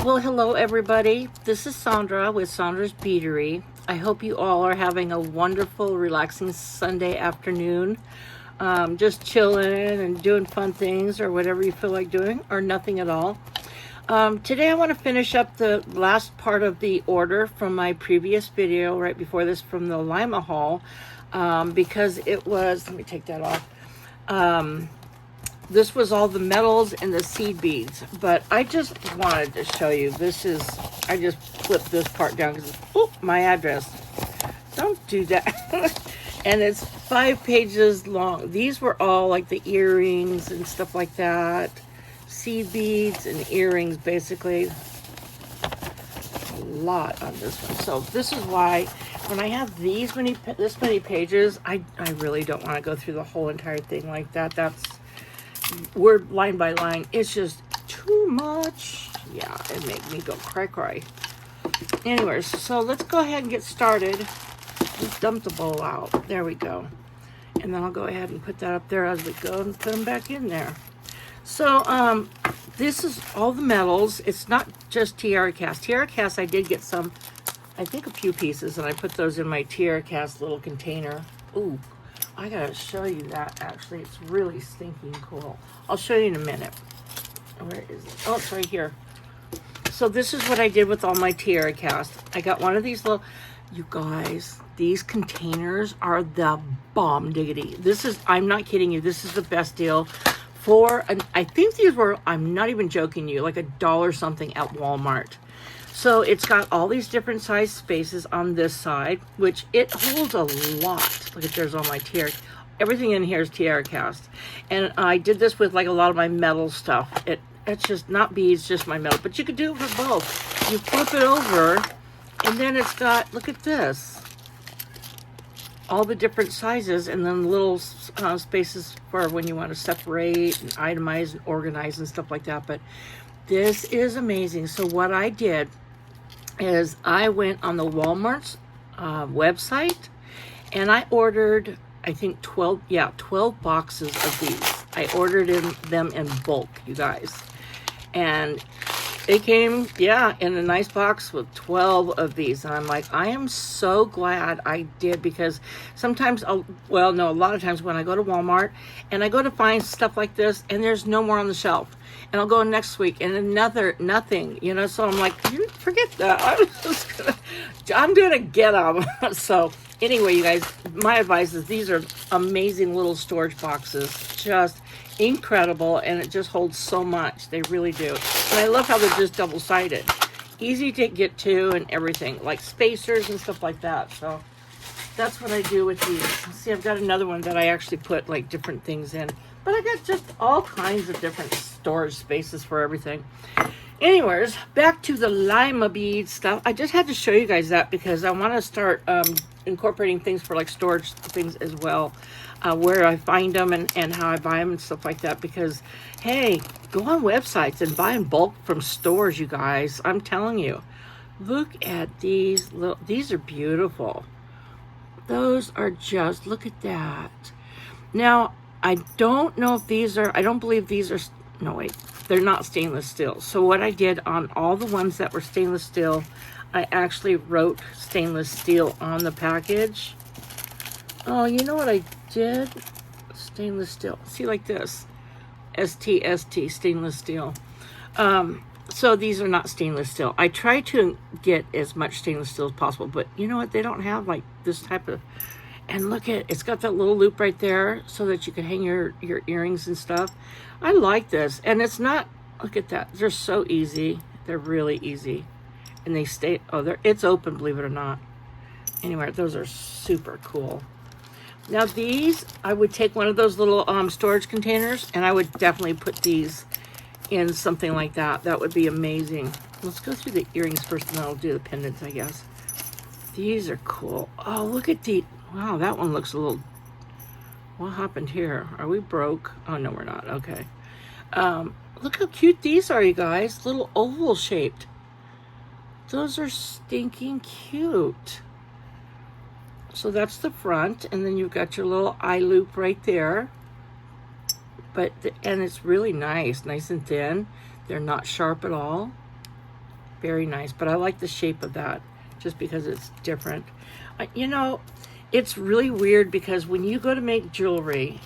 Well, hello everybody. This is Sandra with Sandra's Beatery. I hope you all are having a wonderful, relaxing Sunday afternoon. Just chilling and doing fun things or whatever you feel like doing, or nothing at all. Today I want to finish up the last part of the order from my previous video right before this from the Lima haul, because it was, let me take that off. This was all the metals and the seed beads, but I just wanted to show you. This is, I just flipped this part down because, oh, my address. Don't do that. And it's 5 pages long. These were all like the earrings and stuff like that. Seed beads and earrings, basically. A lot on this one. So this is why when I have this many pages, I really don't want to go through the whole entire thing like that. That's word line by line. It's just too much. Yeah, it made me go cry. Anyways, so let's go ahead and get started. Let's dump the bowl out. There we go. And then I'll go ahead and put that up there as we go and put them back in there. So this is all the metals. It's not just tiara cast. Tiara cast, I did get some, I think a few pieces, and I put those in my tiara cast little container. Ooh, I gotta show you that actually. It's really stinking cool. I'll show you in a minute. Where is it? Oh, it's right here. So this is what I did with all my tiara cast. I got one of these little, you guys, these containers are the bomb diggity. This is, I'm not kidding you, this is the best deal for, I think these were, I'm not even joking you, like $1 something at Walmart. So it's got all these different size spaces on this side, which it holds a lot. Look at, there's all my tiara. Everything in here is tiara cast. And I did this with like a lot of my metal stuff. It's just not beads, just my metal. But you could do it for both. You flip it over, and then it's got, look at this. All the different sizes, and then little spaces for when you want to separate and itemize and organize and stuff like that. But this is amazing. So what I did is I went on the Walmart's website, and I ordered, I think 12 boxes of these. I ordered them in bulk, you guys. And they came, in a nice box with 12 of these. And I'm like, I am so glad I did, because sometimes, a lot of times when I go to Walmart and I go to find stuff like this and there's no more on the shelf. And I'll go next week and nothing, so I'm like, forget that. I'm gonna get them. So anyway, you guys, my advice is these are amazing little storage boxes, just incredible, and it just holds so much. They really do. And I love how they're just double-sided, easy to get to and everything, like spacers and stuff like that. So that's what I do with these. See, I've got another one that I actually put like different things in, but I got just all kinds of different storage spaces for everything. Anyways, back to the Lima bead stuff. I just had to show you guys that because I want to start incorporating things for like storage things as well, where I find them and how I buy them and stuff like that. Because hey, go on websites and buy in bulk from stores, you guys. I'm telling you, look at these these are beautiful. Those are just, look at that. Now I don't know if these are, I don't believe these are, no wait, they're not stainless steel. So what I did on all the ones that were stainless steel, I actually wrote stainless steel on the package. Oh, you know what I did? Stainless steel. See, like this. STST, stainless steel. So these are not stainless steel. I try to get as much stainless steel as possible, but you know what? They don't have like this type of, and look at, it's got that little loop right there so that you can hang your earrings and stuff. I like this. And it's not, look at that. They're so easy. They're really easy. And they stay, it's open, believe it or not. Anyway, those are super cool. Now these, I would take one of those little storage containers, and I would definitely put these in something like that. That would be amazing. Let's go through the earrings first, and then I'll do the pendants, I guess. These are cool. Oh, look at the, wow, that one looks a little, what happened here? Are we broke? Oh, no, we're not. Okay. Look how cute these are, you guys. Little oval shaped. Those are stinking cute. So that's the front, and then you've got your little eye loop right there. And it's really nice and thin. They're not sharp at all. Very nice. But I like the shape of that just because it's different. You know, it's really weird because when you go to make jewelry,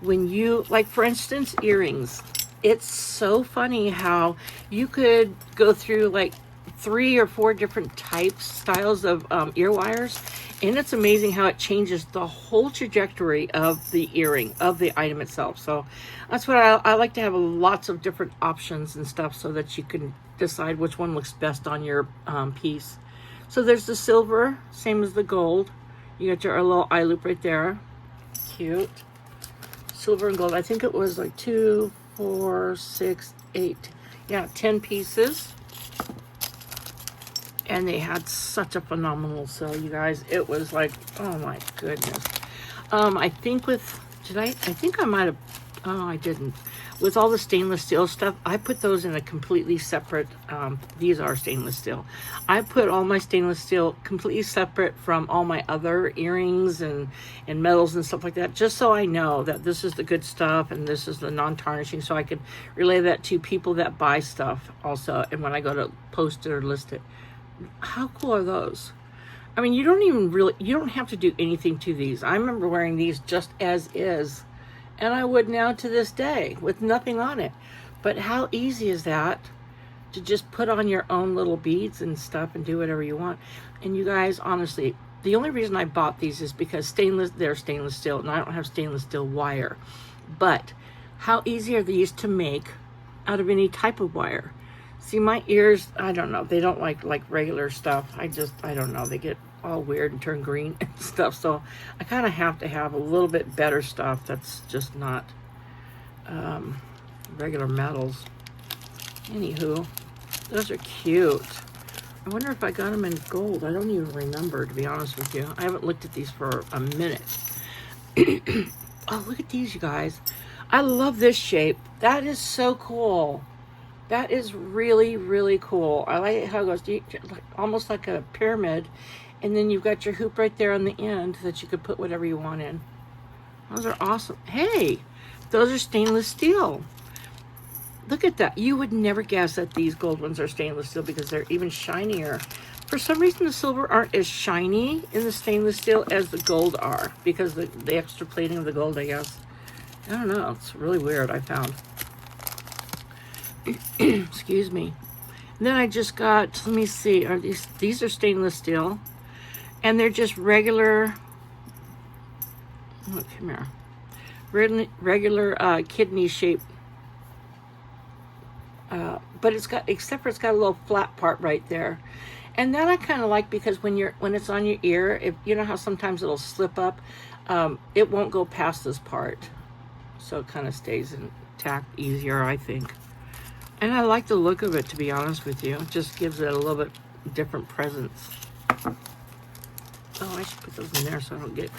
when you, like for instance, earrings, it's so funny how you could go through like 3 or 4 different styles of ear wires, and it's amazing how it changes the whole trajectory of the earring, of the item itself. So that's what I like to have lots of different options and stuff so that you can decide which one looks best on your piece. So there's the silver, same as the gold. You got your little eye loop right there. Cute. Silver and gold. I think it was like 2, 4, 6, 8. Yeah, 10 pieces. And they had such a phenomenal sale, you guys. It was like, oh my goodness. I think I think I might have, oh, I didn't. With all the stainless steel stuff, I put those in a completely separate, these are stainless steel. I put all my stainless steel completely separate from all my other earrings and metals and stuff like that, just so I know that this is the good stuff and this is the non-tarnishing, so I could relay that to people that buy stuff also, and when I go to post it or list it. How cool are those? I mean, you don't have to do anything to these. I remember wearing these just as is, and I would now to this day with nothing on it. But how easy is that to just put on your own little beads and stuff and do whatever you want? And you guys, honestly, the only reason I bought these is because they're stainless steel, and I don't have stainless steel wire. But how easy are these to make out of any type of wire? See, my ears, I don't know, they don't like regular stuff. I don't know, they get all weird and turn green and stuff. So I kind of have to have a little bit better stuff that's just not regular metals. Anywho, those are cute. I wonder if I got them in gold. I don't even remember, to be honest with you. I haven't looked at these for a minute. Oh, look at these, you guys. I love this shape. That is so cool. That is really, really cool. I like how it goes almost like a pyramid. And then you've got your hoop right there on the end that you could put whatever you want in. Those are awesome. Hey, those are stainless steel. Look at that. You would never guess that these gold ones are stainless steel because they're even shinier. For some reason, the silver aren't as shiny in the stainless steel as the gold are because the extra plating of the gold, I guess. I don't know. It's really weird, I found. Excuse me. And then I just got, let me see, are these are stainless steel, and they're just regular, oh, come here, regular kidney shape, but except for it's got a little flat part right there, and that I kind of like because when it's on your ear, if you know how sometimes it'll slip up, it won't go past this part, so it kind of stays intact easier, I think. And I like the look of it, to be honest with you. It just gives it a little bit different presence. Oh, I should put those in there so I don't get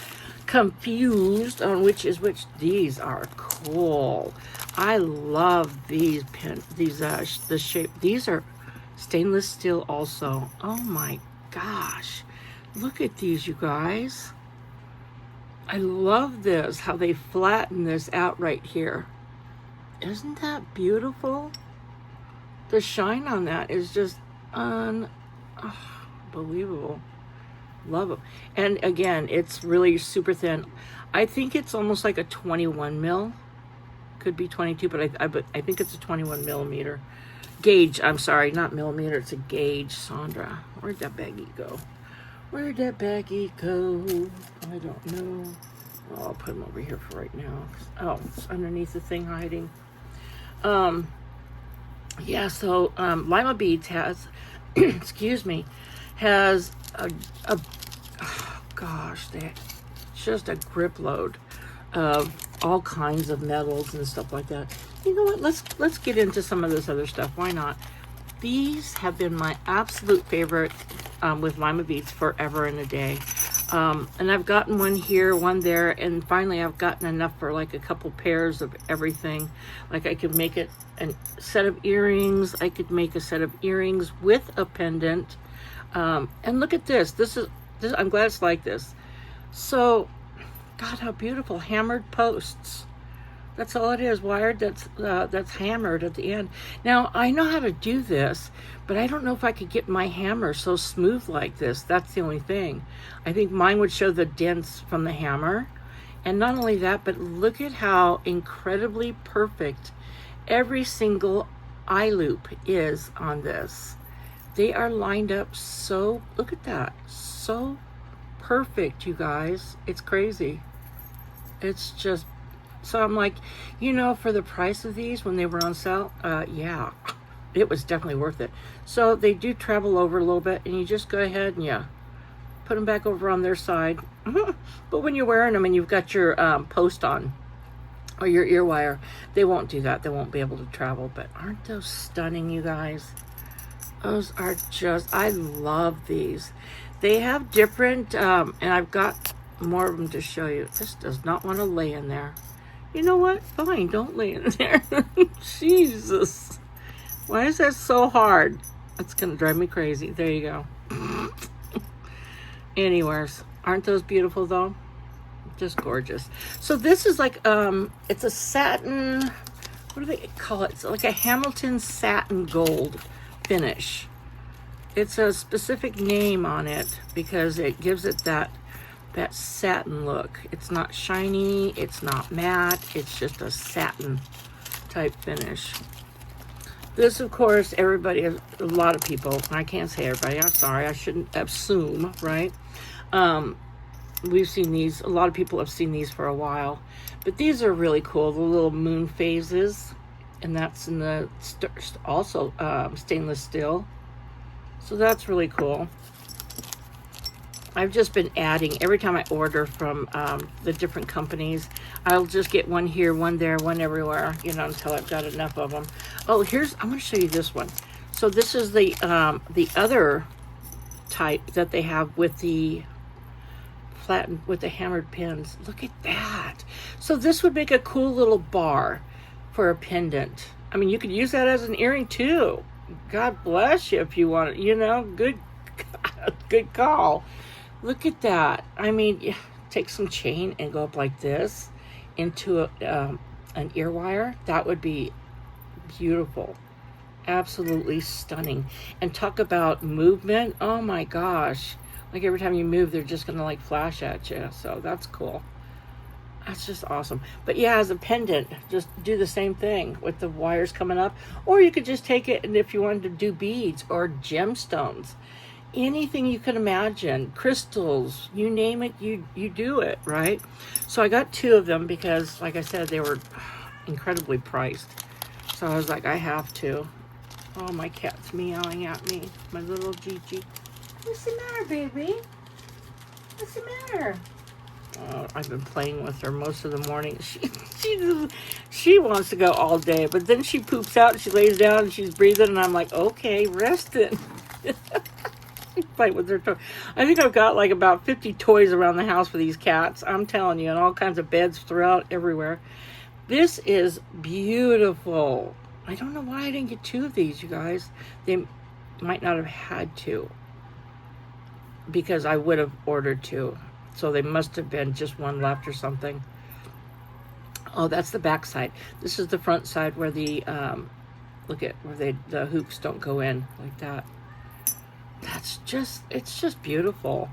confused on which is which. These are cool. I love these the shape. These are stainless steel also. Oh my gosh. Look at these, you guys. I love this, how they flatten this out right here. Isn't that beautiful? The shine on that is just unbelievable. Love it. And again, it's really super thin. I think it's almost like a 21 mil. Could be 22, but I think it's a 21 millimeter. Gauge, I'm sorry, not millimeter, it's a gauge, Sandra. Where'd that baggie go? Where'd that baggie go? I don't know. Oh, I'll put them over here for right now. Oh, it's underneath the thing hiding. Yeah, so Lima Beads has, excuse me, has oh gosh, just a grip load of all kinds of metals and stuff like that. You know what? Let's get into some of this other stuff. Why not? These have been my absolute favorite with Lima Beads forever and a day. And I've gotten one here, one there, and finally I've gotten enough for like a couple pairs of everything. Like I could make it a set of earrings. I could make a set of earrings with a pendant. And look at this. This I'm glad it's like this. So, God, how beautiful. Hammered posts. That's all it is, wired, that's hammered at the end. Now, I know how to do this, but I don't know if I could get my hammer so smooth like this. That's the only thing. I think mine would show the dents from the hammer. And not only that, but look at how incredibly perfect every single eye loop is on this. They are lined up so, look at that, so perfect, you guys. It's crazy. It's just, so I'm like, for the price of these when they were on sale, yeah, it was definitely worth it. So they do travel over a little bit, and you just go ahead and put them back over on their side. But when you're wearing them and you've got your post on or your ear wire, they won't do that. They won't be able to travel. But aren't those stunning, you guys? Those are just, I love these. They have different, and I've got more of them to show you. This does not want to lay in there. You know what? Fine, don't lay in there. Jesus. Why is that so hard? That's going to drive me crazy. There you go. Anyways, aren't those beautiful though? Just gorgeous. So this is like, it's a satin, what do they call it? It's like a Hamilton satin gold finish. It's a specific name on it because it gives it that satin look. It's not shiny, it's not matte, it's just a satin type finish. This, of course, everybody, a lot of people, I can't say everybody, I'm sorry, I shouldn't assume, right? We've seen these, a lot of people have seen these for a while, but these are really cool, the little moon phases, and that's in the, also stainless steel, so that's really cool. I've just been adding, every time I order from the different companies, I'll just get one here, one there, one everywhere, until I've got enough of them. Oh, I'm going to show you this one. So this is the other type that they have with the flattened, with the hammered pins. Look at that. So this would make a cool little bar for a pendant. I mean, you could use that as an earring too. God bless you if you want it, good call. Look at that. I mean, take some chain and go up like this into an ear wire. That would be beautiful. Absolutely stunning. And talk about movement. Oh my gosh. Like every time you move, they're just going to like flash at you. So that's cool. That's just awesome. But yeah, as a pendant, just do the same thing with the wires coming up. Or you could just take it, and if you wanted to do beads or gemstones, anything you can imagine, crystals, you name it, you do it, right? So I got 2 of them because, like I said, they were incredibly priced. So I was like, I have to. Oh, my cat's meowing at me. My little Gigi. What's the matter, baby? What's the matter? Oh, I've been playing with her most of the morning. She wants to go all day, but then she poops out and she lays down and she's breathing, and I'm like, okay, resting. Fight with their toys. I think I've got like about 50 toys around the house for these cats. I'm telling you, and all kinds of beds throughout everywhere. This is beautiful. I don't know why I didn't get 2 of these, you guys. They might not have had to, because I would have ordered 2. So they must have been just 1 left or something. Oh, that's the back side. This is the front side where the look at where the hoops don't go in like that. It's just beautiful.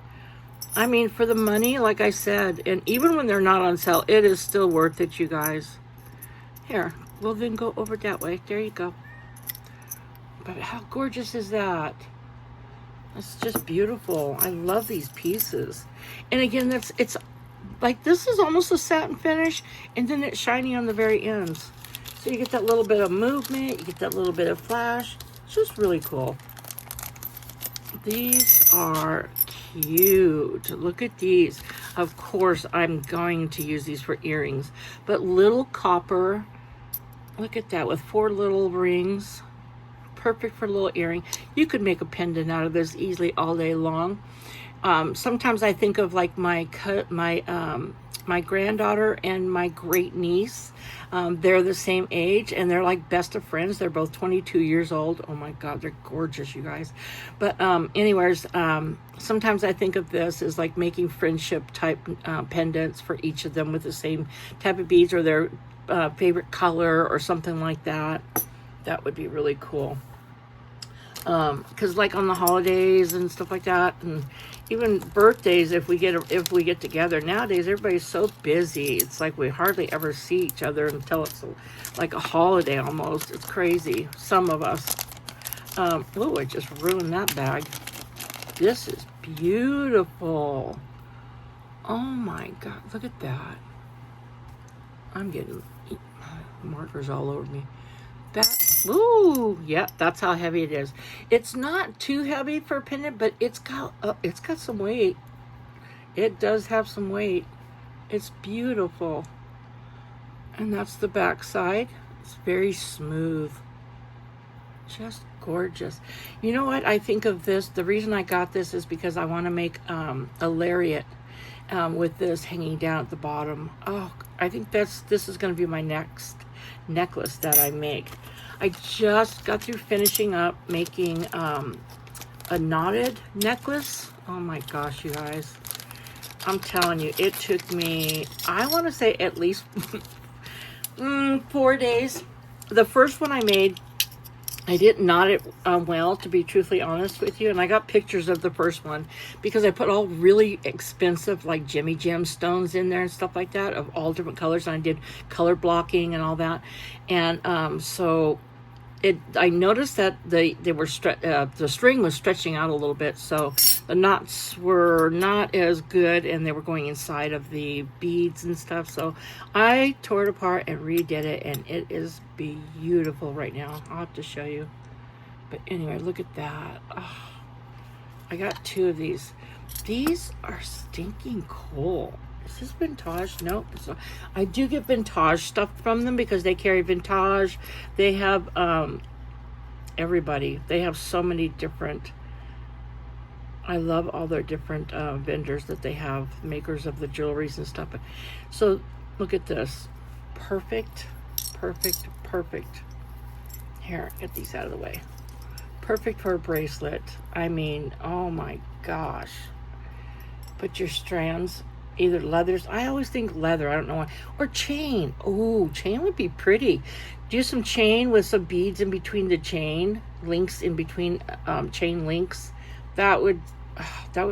I mean, for the money, like I said, and even when they're not on sale, it is still worth it, you guys. Here, we'll then go over that way. There you go. But how gorgeous is that? It's just beautiful. I love these pieces. And again, it's like, this is almost a satin finish, and then it's shiny on the very ends. So you get that little bit of movement, you get that little bit of flash. It's just really cool. These are cute. Look at these. Of course, I'm going to use these for earrings, but little copper. Look at that, with 4 little rings. Perfect for a little earring. You could make a pendant out of this easily all day long. Sometimes I think of like my my granddaughter and my great niece. They're the same age and they're like best of friends. They're both 22 years old. Oh my God, they're gorgeous, you guys. But anyways, sometimes I think of this as like making friendship type pendants for each of them with the same type of beads or their favorite color or something like that. That would be really cool. Because like on the holidays and stuff like that, and even birthdays, if we get together nowadays, everybody's so busy. It's like we hardly ever see each other until it's like a holiday almost. It's crazy. Some of us. Oh, I just ruined that bag. This is beautiful. Oh my God, look at that. I'm getting markers all over me. Ooh, yeah, that's how heavy it is. It's not too heavy for a pendant, but it's got some weight. It does have some weight. It's beautiful. And that's the back side. It's very smooth. Just gorgeous. You know what? I think of this. The reason I got this is because I want to make a lariat with this hanging down at the bottom. Oh, I think this is going to be my next necklace that I make. I just got through finishing up making a knotted necklace. Oh my gosh, you guys. I'm telling you, it took me, I want to say at least 4 days. The first one I made, I didn't knot it well, to be truthfully honest with you. And I got pictures of the first one because I put all really expensive like GEMSTONEs in there and stuff like that of all different colors. And I did color blocking and all that. And so I noticed that the string was stretching out a little bit. So the knots were not as good and they were going inside of the beads and stuff. So I tore it apart and redid it, and it is beautiful right now. I'll have to show you. But anyway, look at that. Oh, I got 2 of these. These are stinking cool. Is this vintage? Nope. So I do get vintage stuff from them because they carry vintage. They have everybody. They have so many different. I love all their different vendors that they have, makers of the jewelries and stuff. So look at this. Perfect, perfect, perfect. Here, get these out of the way. Perfect for a bracelet. I mean, oh my gosh. Put your strands, either leathers. I always think leather. I don't know why. Or chain. Oh, chain would be pretty. Do some chain with some beads in between the chain links, in between chain links. That would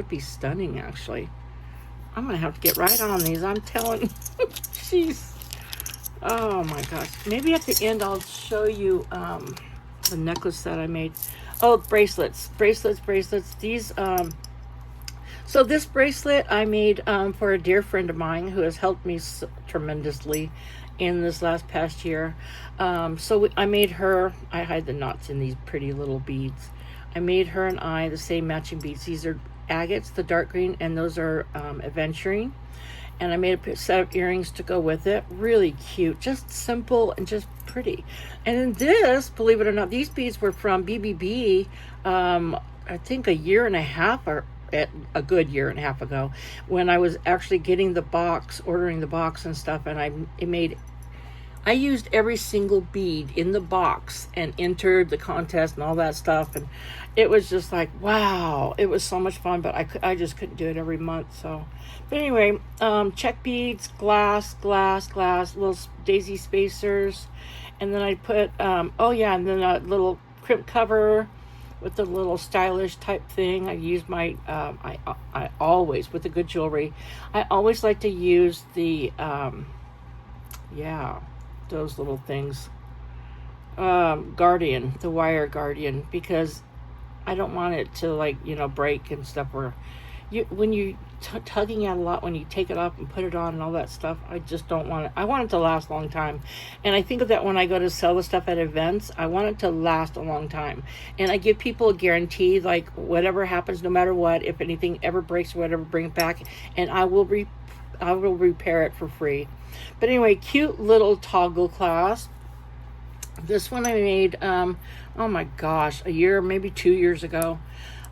be stunning, actually. I'm gonna have to get right on these. I'm telling you. Jeez. Oh my gosh. Maybe at the end I'll show you the necklace that I made. Oh, bracelets. These so this bracelet I made for a dear friend of mine who has helped me tremendously in this past year. I made her, I hide the knots in these pretty little beads. I made her and I the same matching beads. These are agates, the dark green, and those are aventurine. And I made a set of earrings to go with it. Really cute, just simple and just pretty. And then this, believe it or not, these beads were from BBB, I think a year and a half or a good year and a half ago, when I was actually getting the box, ordering the box and stuff. And I used every single bead in the box and entered the contest and all that stuff. And it was just like, wow, it was so much fun, but I just couldn't do it every month. So, but anyway, check beads, glass, little daisy spacers. And then I put, oh yeah, and then a little crimp cover with the little stylish type thing. I use my, I always, with the good jewelry, I always like to use the, yeah, those little things, Guardian, the wire Guardian, because I don't want it to, like, you know, break and stuff, or when you tugging at a lot, when you take it off and put it on and all that stuff, I just don't want it. I want it to last a long time. And I think of that when I go to sell the stuff at events. I want it to last a long time, and I give people a guarantee, like, whatever happens, no matter what, if anything ever breaks or whatever, bring it back and I will repair it for free. But anyway, cute little toggle clasp. This one I made, oh my gosh, a year, maybe 2 years ago.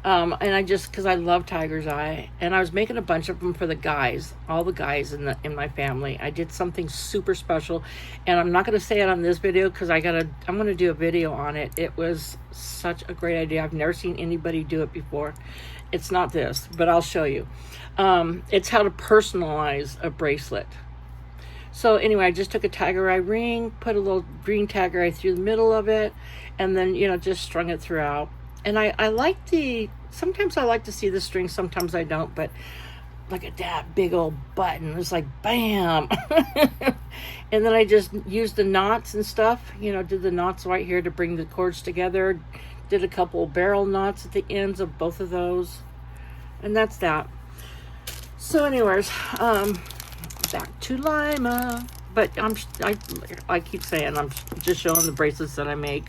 And I just, because I love tiger's eye, and I was making a bunch of them for the guys, all the guys in my family. I did something super special, and I'm not going to say it on this video because I'm going to do a video on it. It was such a great idea. I've never seen anybody do it before. It's not this, but I'll show you. It's how to personalize a bracelet. So anyway, I just took a tiger eye ring, put a little green tiger eye through the middle of it, and then, just strung it throughout. And I like sometimes I like to see the string, sometimes I don't, but look at that big old button. It's like, bam. And then I just used the knots and stuff, did the knots right here to bring the cords together. Did a couple barrel knots at the ends of both of those. And that's that. So anyways, back to Lima. But I keep saying I'm just showing the bracelets that I make.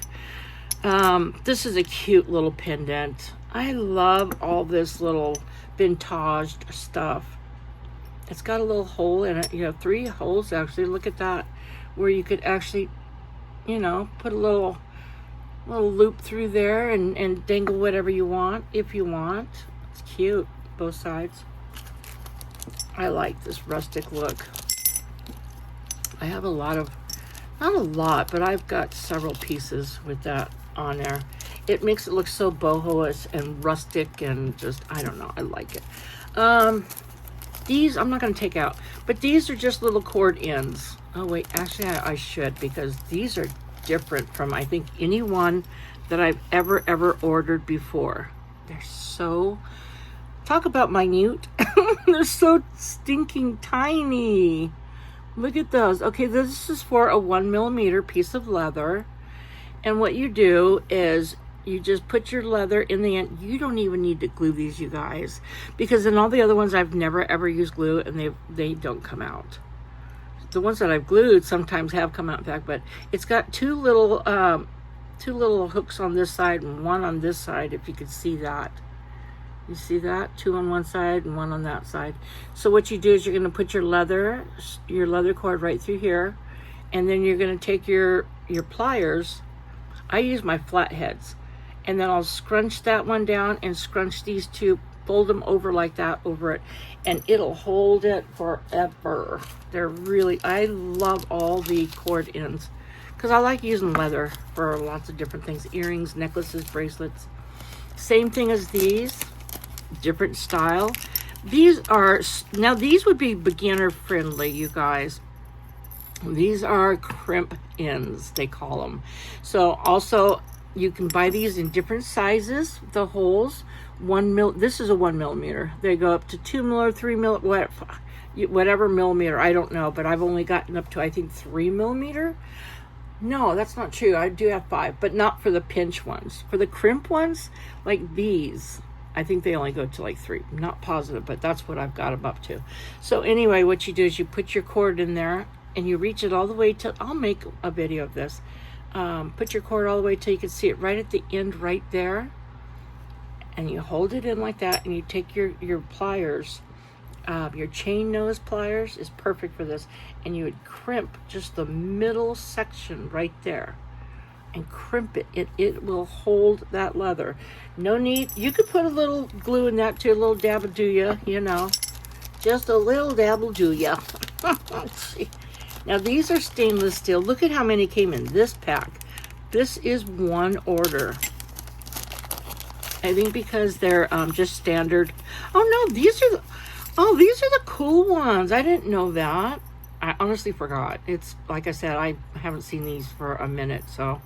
This is a cute little pendant. I love all this little vintage stuff. It's got a little hole in it, 3 holes actually. Look at that, where you could actually, put a little loop through there and dangle whatever you want, if you want. It's cute, both sides. I like this rustic look. I have not a lot, but I've got several pieces with that on there. It makes it look so boho and rustic and just, I don't know, I like it. These I'm not going to take out, but these are just little cord ends. Oh wait, actually I should, because these are different from, I think, any one that I've ever ordered before. They're so, talk about minute. They're so stinking tiny. Look at those. Okay, this is for a 1mm piece of leather. And what you do is you just put your leather in the end. You don't even need to glue these, you guys, because in all the other ones I've never ever used glue, and they don't come out. The ones that I've glued sometimes have come out, in fact, but it's got two little hooks on this side and one on this side, if you could see that. You see that? 2 on one side and 1 on that side. So what you do is you're going to put your leather cord right through here, and then you're going to take your pliers. I use my flatheads, and then I'll scrunch that one down and scrunch these 2, fold them over like that over it, and it'll hold it forever. I love all the cord ends because I like using leather for lots of different things: earrings, necklaces, bracelets. Same thing as these. Different style. These would be beginner friendly, you guys. These are crimp ends, they call them. So also you can buy these in different sizes. The holes, this is a 1mm. They go up to 2mm or 3mm, whatever millimeter, I don't know, but I've only gotten up to, I think, 3mm. No, that's not true. I do have 5, but not for the pinch ones. For the crimp ones, like these, I think they only go to like 3. I'm not positive, but that's what I've got them up to. So anyway, what you do is you put your cord in there and you reach it all the way to, I'll make a video of this. Put your cord all the way till you can see it right at the end right there. And you hold it in like that, and you take your pliers. Your chain nose pliers is perfect for this. And you would crimp just the middle section right there. And crimp it. It will hold that leather. No need. You could put a little glue in that too, a little dab will do ya, just a little dab will do ya. Now these are stainless steel. Look at how many came in this pack. This is one order. I think because they're just standard. Oh no, these are the cool ones. I didn't know that. I honestly forgot. It's like I said, I haven't seen these for a minute, so.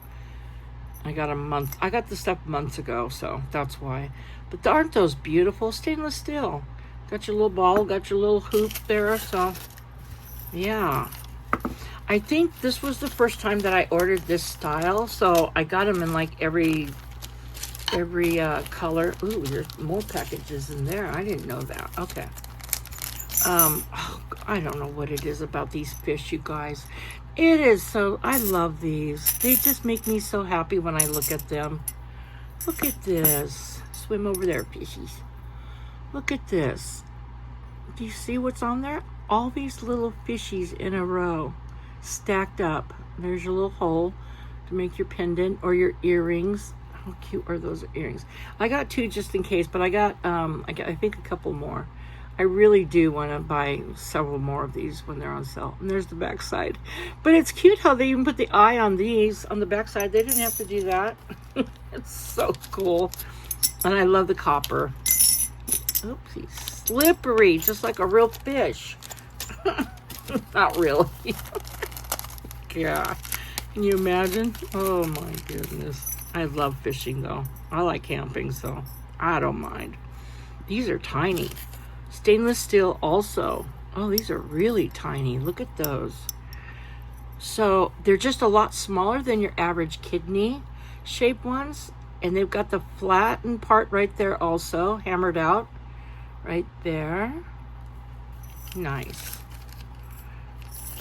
I got the stuff months ago, so that's why. But aren't those beautiful? Stainless steel. Got your little ball, got your little hoop there, so yeah. I think this was the first time that I ordered this style, so I got them in like every color. Ooh, there's more packages in there. I didn't know that. Okay. I don't know what it is about these fish, you guys. It is so, I love these. They just make me so happy when I look at them. Look at this. Swim over there, fishies. Look at this. Do you see what's on there? All these little fishies in a row, stacked up. There's your little hole to make your pendant or your earrings. How cute are those earrings? I got 2 just in case, but I got I think a couple more. I really do want to buy several more of these when they're on sale. And there's the back side. But it's cute how they even put the eye on these on the back side. They didn't have to do that. It's so cool. And I love the copper. Oopsie. Slippery, just like a real fish. Not really. Yeah. Can you imagine? Oh my goodness. I love fishing though. I like camping, so I don't mind. These are tiny. Stainless steel also. Oh, these are really tiny. Look at those. So they're just a lot smaller than your average kidney shaped ones. And they've got the flattened part right there also, hammered out. Right there. Nice.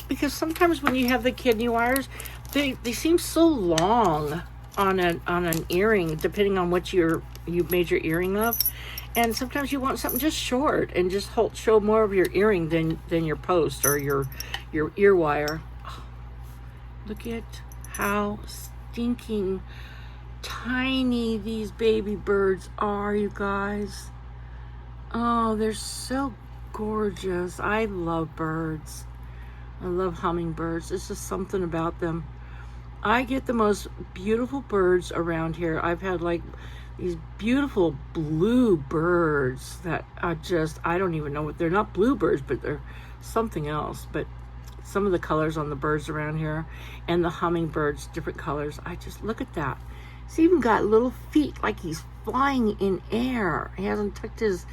Because sometimes when you have the kidney wires, they seem so long on an earring, depending on what you made your earring of. And sometimes you want something just short and just show more of your earring than your post or your ear wire. Oh, look at how stinking tiny these baby birds are, you guys. Oh, they're so gorgeous. I love birds. I love hummingbirds. It's just something about them. I get the most beautiful birds around here. I've had like these beautiful blue birds that are just, I don't even know what, they're not bluebirds, but they're something else. But some of the colors on the birds around here and the hummingbirds, different colors. I just, look at that. He's even got little feet like he's flying in air. He hasn't tucked his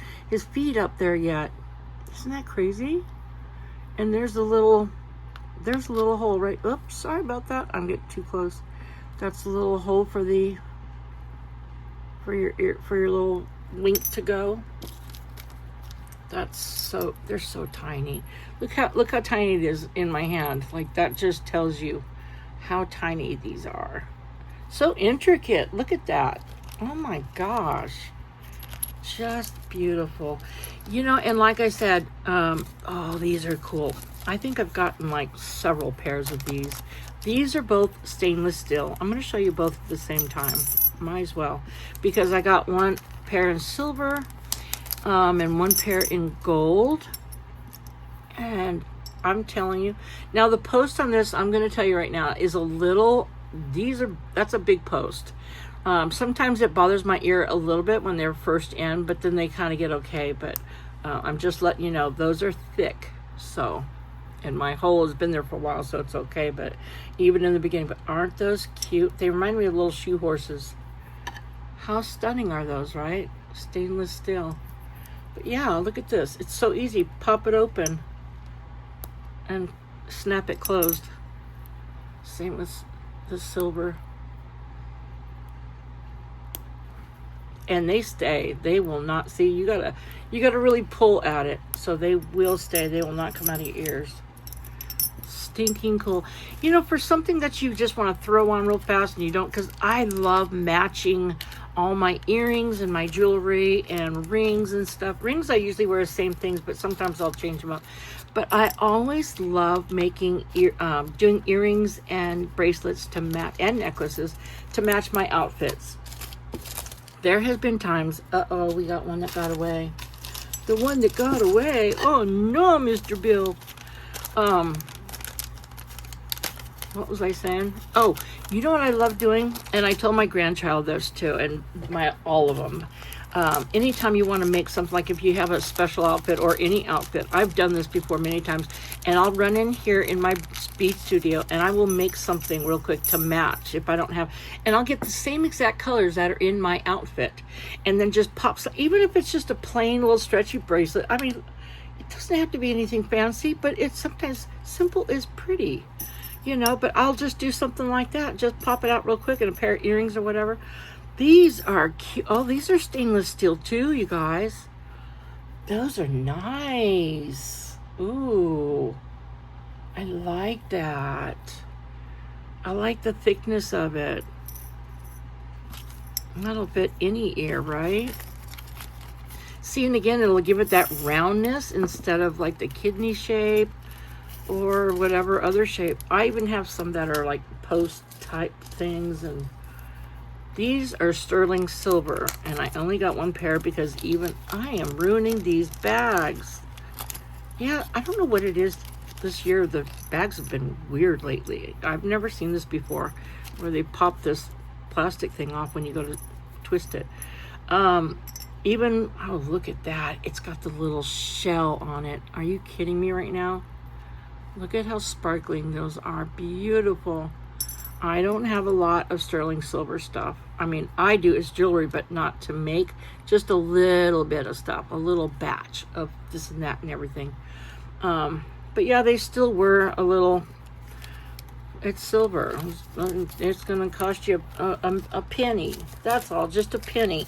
feet up there yet. Isn't that crazy? And there's a little hole right, oops, sorry about that. I'm getting too close. That's a little hole for your little wink to go. They're so tiny. Look how tiny it is in my hand. Like, that just tells you how tiny these are. So intricate. Look at that. Oh my gosh. Just beautiful. You know, and like I said, oh, these are cool. I think I've gotten like several pairs of these. These are both stainless steel. I'm going to show you both at the same time. Might as well. Because I got one pair in silver and one pair in gold. And I'm telling you. Now the post on this, I'm going to tell you right now, is a little, that's a big post. Sometimes it bothers my ear a little bit when they're first in, but then they kind of get okay. But I'm just letting you know, those are thick. So, and my hole has been there for a while, so it's okay. But even in the beginning, but aren't those cute? They remind me of little shoe horses. How stunning are those, right? Stainless steel. But yeah, look at this. It's so easy. Pop it open and snap it closed. Same with the silver. And they stay. They will not, see, you gotta really pull at it so they will stay. They will not come out of your ears. Stinking cool. You know, for something that you just want to throw on real fast and you don't, because I love matching all my earrings and my jewelry and rings and stuff. Rings I usually wear the same things, but sometimes I'll change them up. But I always love making doing earrings and bracelets to match, and necklaces to match my outfits. There has been times, uh-oh, we got one that got away. The one that got away, oh no, Mr. Bill. What was I saying? Oh, you know what I love doing? And I told my grandchild this too, and all of them. Anytime you want to make something, like if you have a special outfit or any outfit, I've done this before many times, and I'll run in here in my speed studio and I will make something real quick to match if I don't have, and I'll get the same exact colors that are in my outfit and then just pop some, even if it's just a plain little stretchy bracelet. I mean, it doesn't have to be anything fancy, but it's sometimes simple is pretty, you know. But I'll just do something like that, just pop it out real quick in a pair of earrings or whatever. These are cute. Oh, these are stainless steel too, you guys. Those are nice. Ooh, I like that. I like the thickness of it. That'll fit any ear, right? See, and again, it'll give it that roundness instead of like the kidney shape or whatever other shape. I even have some that are like post type things, and These are sterling silver, and I only got one pair because even I am ruining these bags. Yeah, I don't know what it is this year. The bags have been weird lately. I've never seen this before, where they pop this plastic thing off when you go to twist it. Even, oh, look at that. It's got the little shell on it. Are you kidding me right now? Look at how sparkling those are. Beautiful. I don't have a lot of sterling silver stuff. I mean, I do as jewelry, but not to make. Just a little bit of stuff, a little batch of this and that and everything. But yeah, they still were a little, it's silver. It's going to cost you a penny. That's all, just a penny.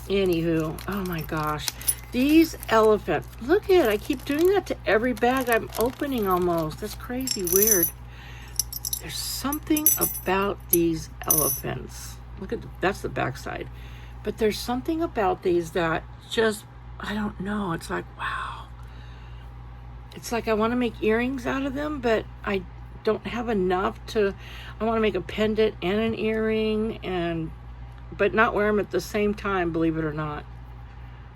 Anywho, oh my gosh. These elephant, look at it. I keep doing that to every bag I'm opening almost. That's crazy weird. There's something about these elephants. Look at, that's the backside. But there's something about these that just, I don't know. It's like, wow. It's like I want to make earrings out of them, but I don't have enough to, I want to make a pendant and an earring, but not wear them at the same time, believe it or not.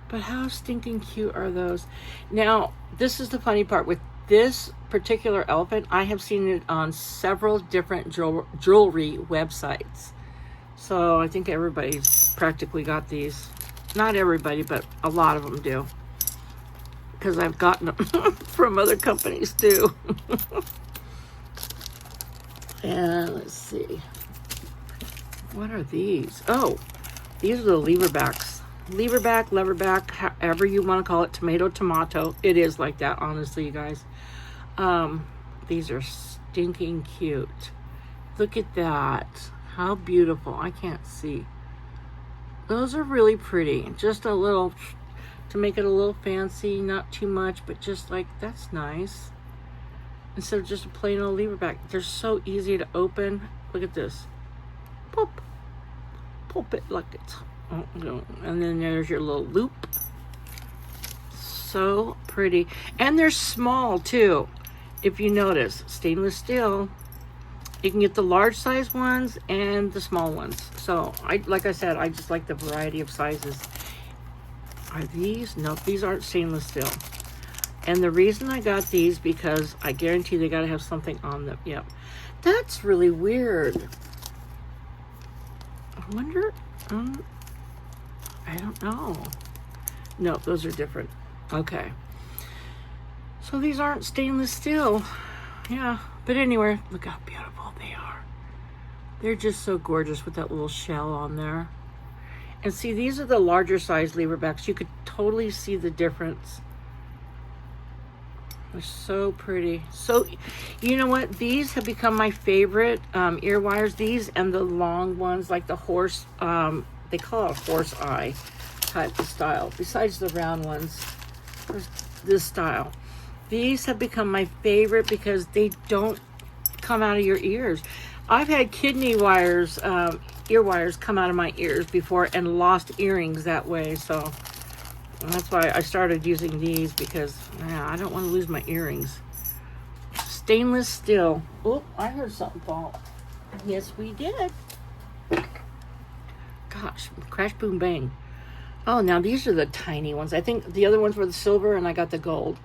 But how stinking cute are those? Now, this is the funny part. With this particular elephant, I have seen it on several different jewelry websites. So I think everybody's practically got these. Not everybody, but a lot of them do. Because I've gotten them from other companies too. And let's see. What are these? Oh, these are the leverbacks. Leverback, however you want to call it. Tomato. It is like that, honestly, you guys. These are stinking cute. Look at that. How beautiful. I can't see. Those are really pretty. Just a little, to make it a little fancy, not too much, but just like, that's nice. Instead of just a plain old leverback. They're so easy to open. Look at this. Pop. Pop it like it's, and then there's your little loop. So pretty. And they're small too. If you notice, stainless steel. You can get the large size ones and the small ones. So like I said, I just like the variety of sizes. Are these? No, these aren't stainless steel. And the reason I got these, because I guarantee they got to have something on them. Yep. That's really weird. I wonder, I don't know. No, those are different. Okay. So these aren't stainless steel. Yeah. But anyway, look how beautiful they are. They're just so gorgeous with that little shell on there. And see, these are the larger size leverbacks. You could totally see the difference. They're so pretty. So, you know what? These have become my favorite ear wires. These and the long ones, like the horse, they call it a horse eye type of style. Besides the round ones, there's this style. These have become my favorite because they don't come out of your ears. I've had kidney wires, ear wires come out of my ears before and lost earrings that way. So that's why I started using these, because I don't want to lose my earrings. Stainless steel. Oh, I heard something fall. Yes, we did. Gosh, crash, boom, bang. Oh, now these are the tiny ones. I think the other ones were the silver and I got the gold.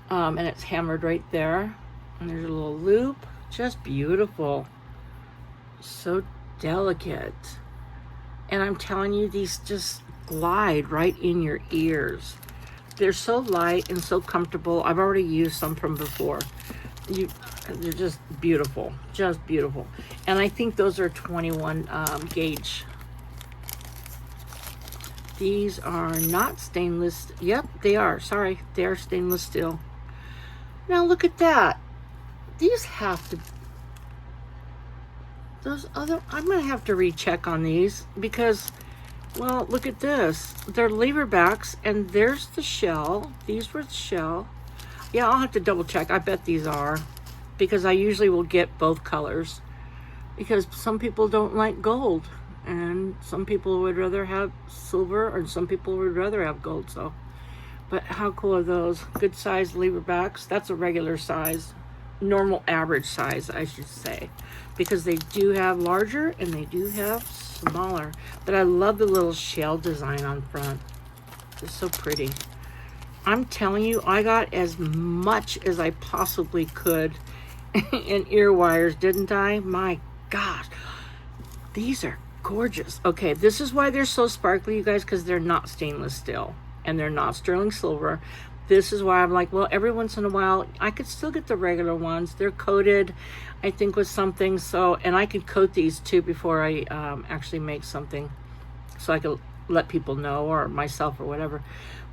And it's hammered right there. And there's a little loop. Just beautiful. So delicate. And I'm telling you, these just glide right in your ears. They're so light and so comfortable. I've already used some from before. They're just beautiful. Just beautiful. And I think those are 21 gauge. These are not stainless. Yep, they are. Sorry, they are stainless steel. Now look at that. These have to, those other, I'm going to have to recheck on these because, well, look at this. They're leverbacks and there's the shell. These were the shell. Yeah, I'll have to double check. I bet these are, because I usually will get both colors, because some people don't like gold and some people would rather have silver, or some people would rather have gold. So, but how cool are those? Good size leverbacks. That's a regular size. normal average size, I should say, because they do have larger and they do have smaller. But I love the little shell design on front. It's so pretty. I'm telling you, I got as much as I possibly could in ear wires, didn't I? My gosh, these are gorgeous. Okay, this is why they're so sparkly, you guys, because they're not stainless steel and they're not sterling silver. This is why I'm like, well, every once in a while I could still get the regular ones. They're coated, I think, with something. So, and I could coat these too before I actually make something, so I could let people know, or myself or whatever.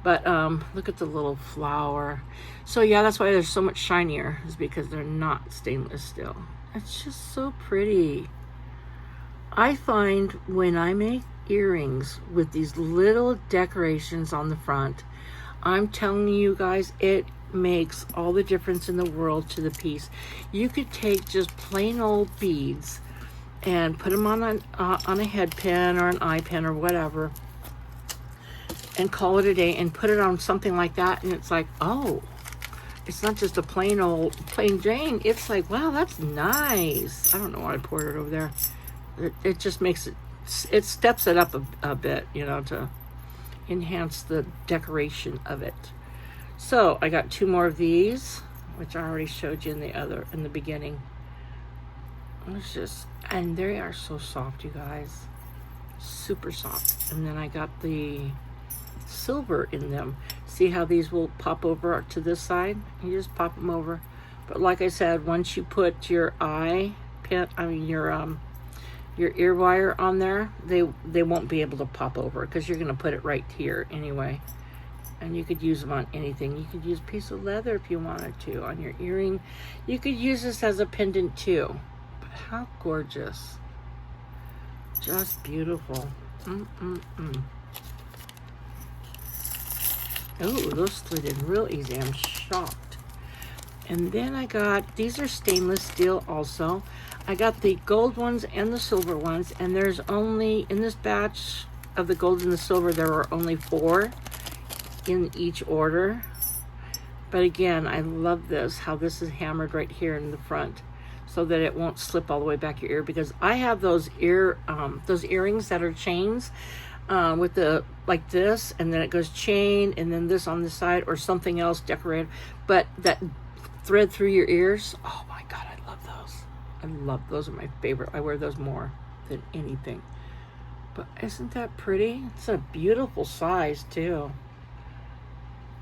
But look at the little flower. So yeah, that's why they're so much shinier, is because they're not stainless steel. It's just so pretty. I find when I make earrings with these little decorations on the front, I'm telling you guys, it makes all the difference in the world to the piece. You could take just plain old beads and put them on a head pin or an eye pin or whatever, and call it a day, and put it on something like that, and it's like, oh, it's not just a plain Jane. It's like, wow, that's nice. I don't know why I poured it over there. It just makes it steps it up a bit, you know, to enhance the decoration of it. So I got 2 more of these, which I already showed you in the beginning. It's just, and they are so soft, you guys, super soft. And then I got the silver in them. See how these will pop over to this side? You just pop them over. But like I said, once you put your your ear wire on there, they won't be able to pop over, because you're going to put it right here anyway. And you could use them on anything. You could use a piece of leather if you wanted to on your earring. You could use this as a pendant too. But how gorgeous. Just beautiful. Oh, those slid in real easy. I'm shocked. And then I got, these are stainless steel also. I got the gold ones and the silver ones, and there's only, in this batch of the gold and the silver, there were only 4 in each order. But again, I love this, how this is hammered right here in the front, so that it won't slip all the way back your ear, because I have those earrings that are chains, with the, like this, and then it goes chain, and then this on the side, or something else decorated, but that thread through your ears. Oh my God, I love those. I love those. Are my favorite. I wear those more than anything. But isn't that pretty? It's a beautiful size too.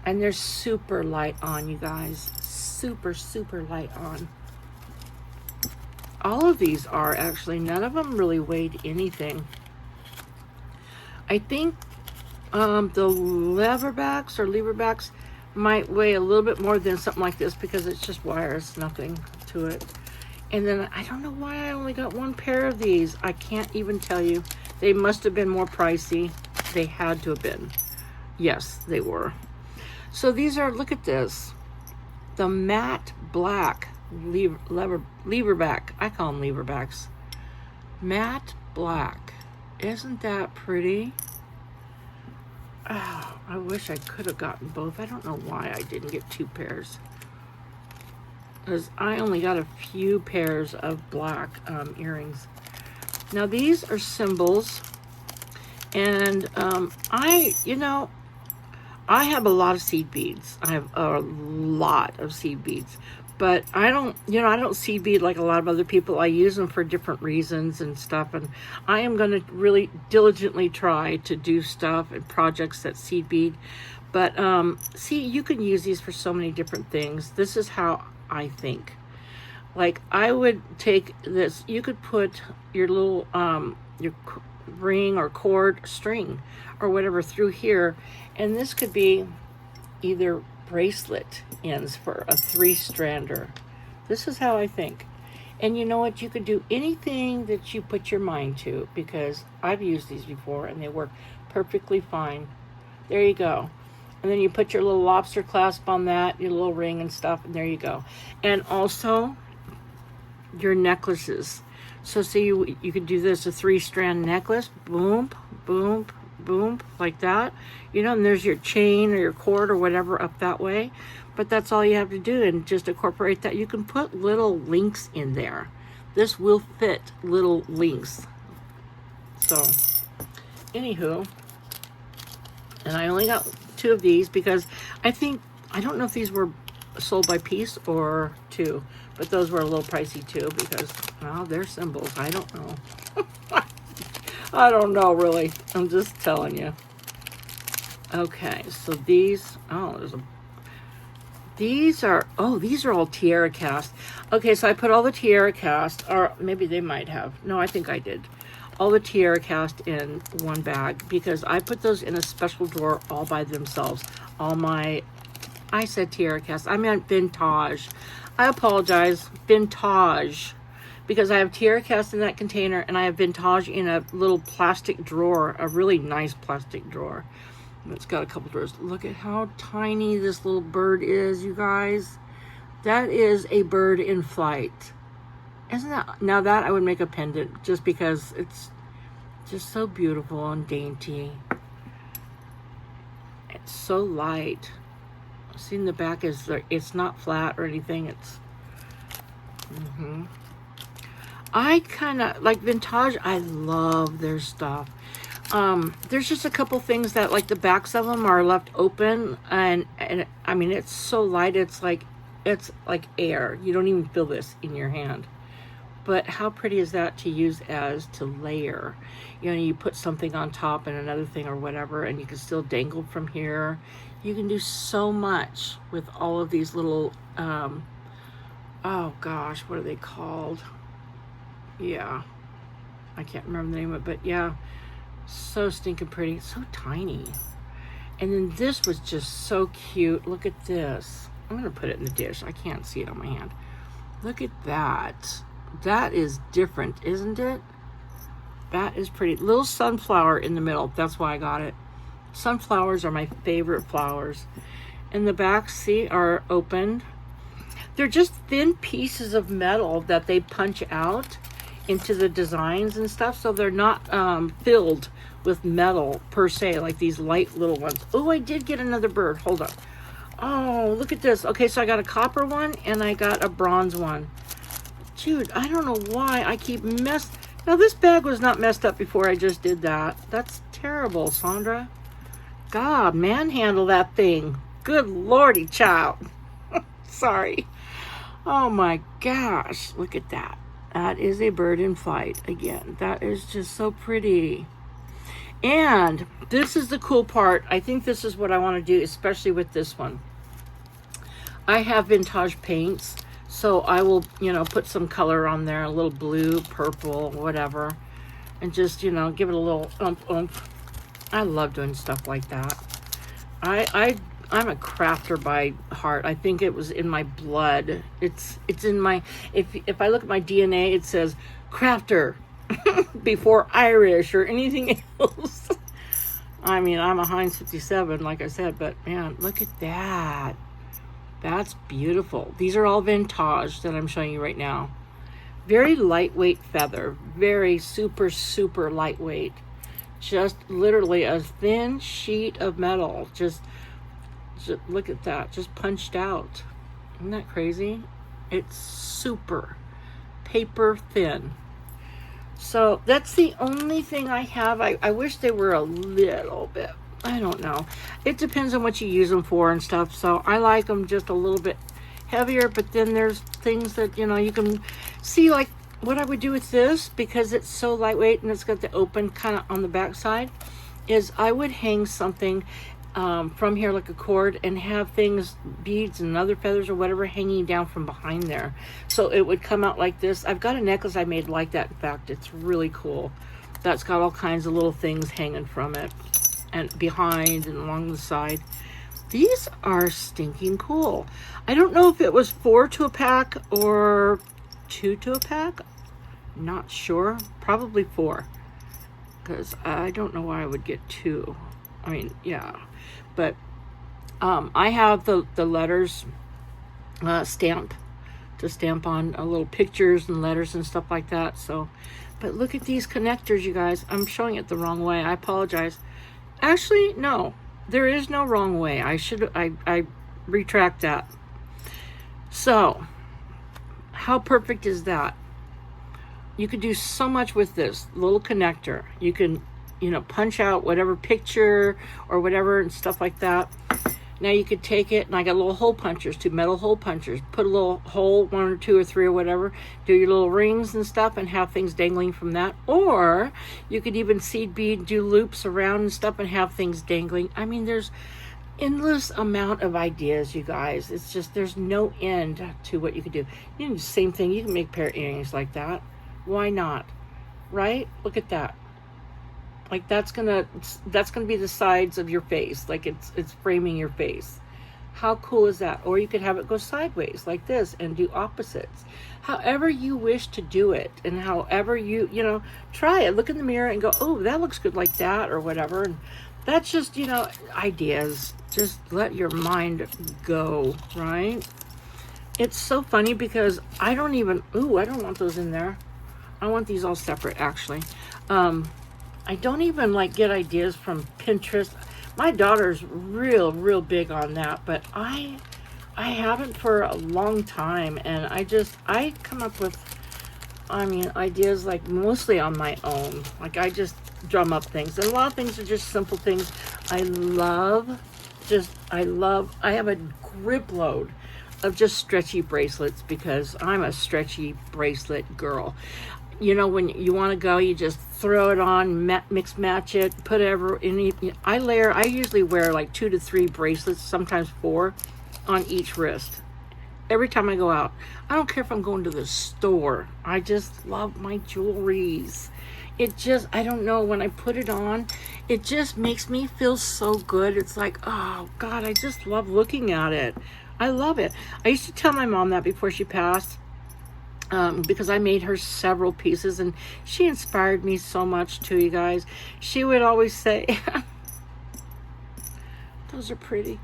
And they're super light on, you guys. Super, super light on. All of these are actually, none of them really weighed anything. I think the leverbacks might weigh a little bit more than something like this, because it's just wires, nothing to it. And then I don't know why I only got 1 pair of these. I can't even tell you. They must have been more pricey. They had to have been. Yes, they were. So these are, look at this. The matte black leverback. I call them leverbacks. Matte black. Isn't that pretty? Oh, I wish I could have gotten both. I don't know why I didn't get 2 pairs. Because I only got a few pairs of black earrings. Now these are symbols. And I have a lot of seed beads. I have a lot of seed beads. But I don't seed bead like a lot of other people. I use them for different reasons and stuff. And I am going to really diligently try to do stuff and projects that seed bead. But see, you can use these for so many different things. This is how I think. Like, I would take this. You could put your little your ring or cord, string, or whatever through here, and this could be either bracelet ends for a 3-strander. This is how I think. And you know what? You could do anything that you put your mind to, because I've used these before and they work perfectly fine. There you go. And then you put your little lobster clasp on that, your little ring and stuff, and there you go. And also your necklaces. So see, you could do this, a 3-strand necklace, boom, boom, boom, like that, you know, and there's your chain or your cord or whatever up that way. But that's all you have to do, and just incorporate that. You can put little links in there. This will fit little links. So, anywho, and I only got 2 of these because I don't know if these were sold by piece or 2, but those were a little pricey too because, well, they're symbols. I don't know. I don't know, really. I'm just telling you. Okay, so these, these are all tiara cast. Okay, so I put all the tiara cast, or maybe they might have. No, I think I did. All the tiara cast in one bag because I put those in a special drawer all by themselves. I said tiara cast. I meant vintage. I apologize. Vintage. Because I have tiara cast in that container and I have vintage in a little plastic drawer, a really nice plastic drawer. It's got a couple drawers. Look at how tiny this little bird is, you guys. That is a bird in flight. Isn't that? Now that I would make a pendant just because it's just so beautiful and dainty. It's so light. See, in the back is it's not flat or anything. It's I kind of like vintage. I love their stuff. There's just a couple things that, like, the backs of them are left open, and I mean, it's so light. It's like air. You don't even feel this in your hand. But how pretty is that to use as to layer? You know, you put something on top and another thing or whatever, and you can still dangle from here. You can do so much with all of these little, oh gosh, what are they called? Yeah, I can't remember the name of it, but yeah, so stinking pretty, so tiny. And then this was just so cute. Look at this. I'm gonna put it in the dish. I can't see it on my hand. Look at that. That is different, isn't it? That is pretty. Little sunflower in the middle. That's why I got it. Sunflowers are my favorite flowers. And the backs, see, are opened. They're just thin pieces of metal that they punch out into the designs and stuff, so they're not filled with metal per se, like these light little ones. Oh, I did get another bird. Hold on. Oh, look at this. Okay, so I got a copper one and I got a bronze one. Dude, I don't know why I keep Now, this bag was not messed up before I just did that. That's terrible, Sandra. God, manhandle that thing. Good lordy, child. Sorry. Oh my gosh, look at that. That is a bird in flight again. That is just so pretty. And this is the cool part. I think this is what I want to do, especially with this one. I have vintage paints, so I will, you know, put some color on there, a little blue, purple, whatever, and just, you know, give it a little oomph. I love doing stuff like that. I'm a crafter by heart. I think it was in my blood. It's in my, if I look at my DNA, it says crafter before Irish or anything else. I mean, I'm a Heinz 57, like I said, but man, look at that. That's beautiful. These are all vintage that I'm showing you right now. Very lightweight feather. Very super, super lightweight. Just literally a thin sheet of metal. Just look at that. Just punched out. Isn't that crazy? It's super paper thin. So that's the only thing I have. I wish they were a little bit, I don't know. It depends on what you use them for and stuff. So I like them just a little bit heavier, but then there's things that, you know, you can see, like what I would do with this, because it's so lightweight and it's got the open kind of on the back side, is I would hang something from here, like a cord, and have things, beads and other feathers or whatever, hanging down from behind there, so it would come out like this. I've got a necklace I made like that. In fact, it's really cool. That's got all kinds of little things hanging from it and behind and along the side. These are stinking cool. I don't know if it was 4 to a pack or 2 to a pack. Not sure. Probably 4, because I don't know why I would get 2. I mean, yeah, but I have the letters stamp to stamp on little pictures and letters and stuff like that. So, but look at these connectors, you guys. I'm showing it the wrong way. I apologize. Actually, no. There is no wrong way. I retract that. So, how perfect is that? You could do so much with this little connector. You can, punch out whatever picture or whatever and stuff like that. Now you could take it, and I got little hole punchers, 2 metal hole punchers. Put a little hole, 1 or 2 or 3 or whatever. Do your little rings and stuff and have things dangling from that. Or you could even seed bead, do loops around and stuff and have things dangling. I mean, there's endless amount of ideas, you guys. It's just, there's no end to what you could do. You can do the same thing. You can make a pair of earrings like that. Why not? Right? Look at that. Like that's gonna be the sides of your face. Like it's framing your face. How cool is that? Or you could have it go sideways like this and do opposites. However you wish to do it, and however you try it. Look in the mirror and go, oh, that looks good like that, or whatever. And that's just, ideas. Just let your mind go, right? It's so funny because I don't want those in there. I want these all separate, actually. I don't even get ideas from Pinterest. My daughter's real big on that, but I haven't for a long time, and I come up with, ideas mostly on my own. I just drum up things, and a lot of things are just simple things. I have a grip load of just stretchy bracelets because I'm a stretchy bracelet girl. When you want to go, you just throw it on, mix match it, put I usually wear 2 to 3 bracelets, sometimes 4 on each wrist every time I go out. I don't care if I'm going to the store. I just love my jewelries. I don't know, when I put it on, it just makes me feel so good. It's like, oh God, I just love looking at it. I love it. I used to tell my mom that before she passed. Because I made her several pieces, and she inspired me so much too, you guys. She would always say, those are pretty.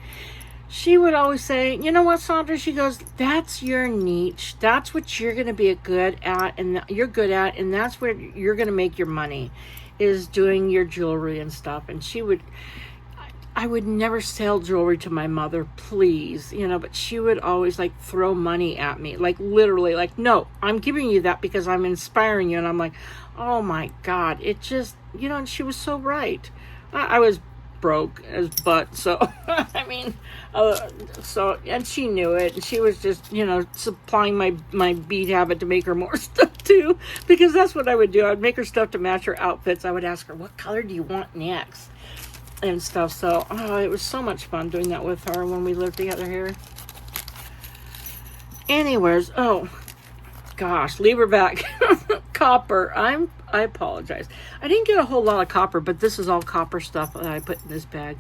She would always say, you know what, Sandra? She goes, that's your niche. That's what you're going to be good at, and that's where you're going to make your money, is doing your jewelry and stuff. And I would never sell jewelry to my mother, please, but she would always throw money at me, literally, no, I'm giving you that because I'm inspiring you. And I'm like, oh my God, it just, and she was so right. I was broke as butt, so and she knew it, and she was just supplying my bead habit to make her more stuff too, because that's what I would do. I'd make her stuff to match her outfits. I would ask her, what color do you want next, and stuff. So it was so much fun doing that with her when we lived together here. Anyways, oh gosh, leave her back. Copper. I apologize. I didn't get a whole lot of copper, but this is all copper stuff that I put in this bag.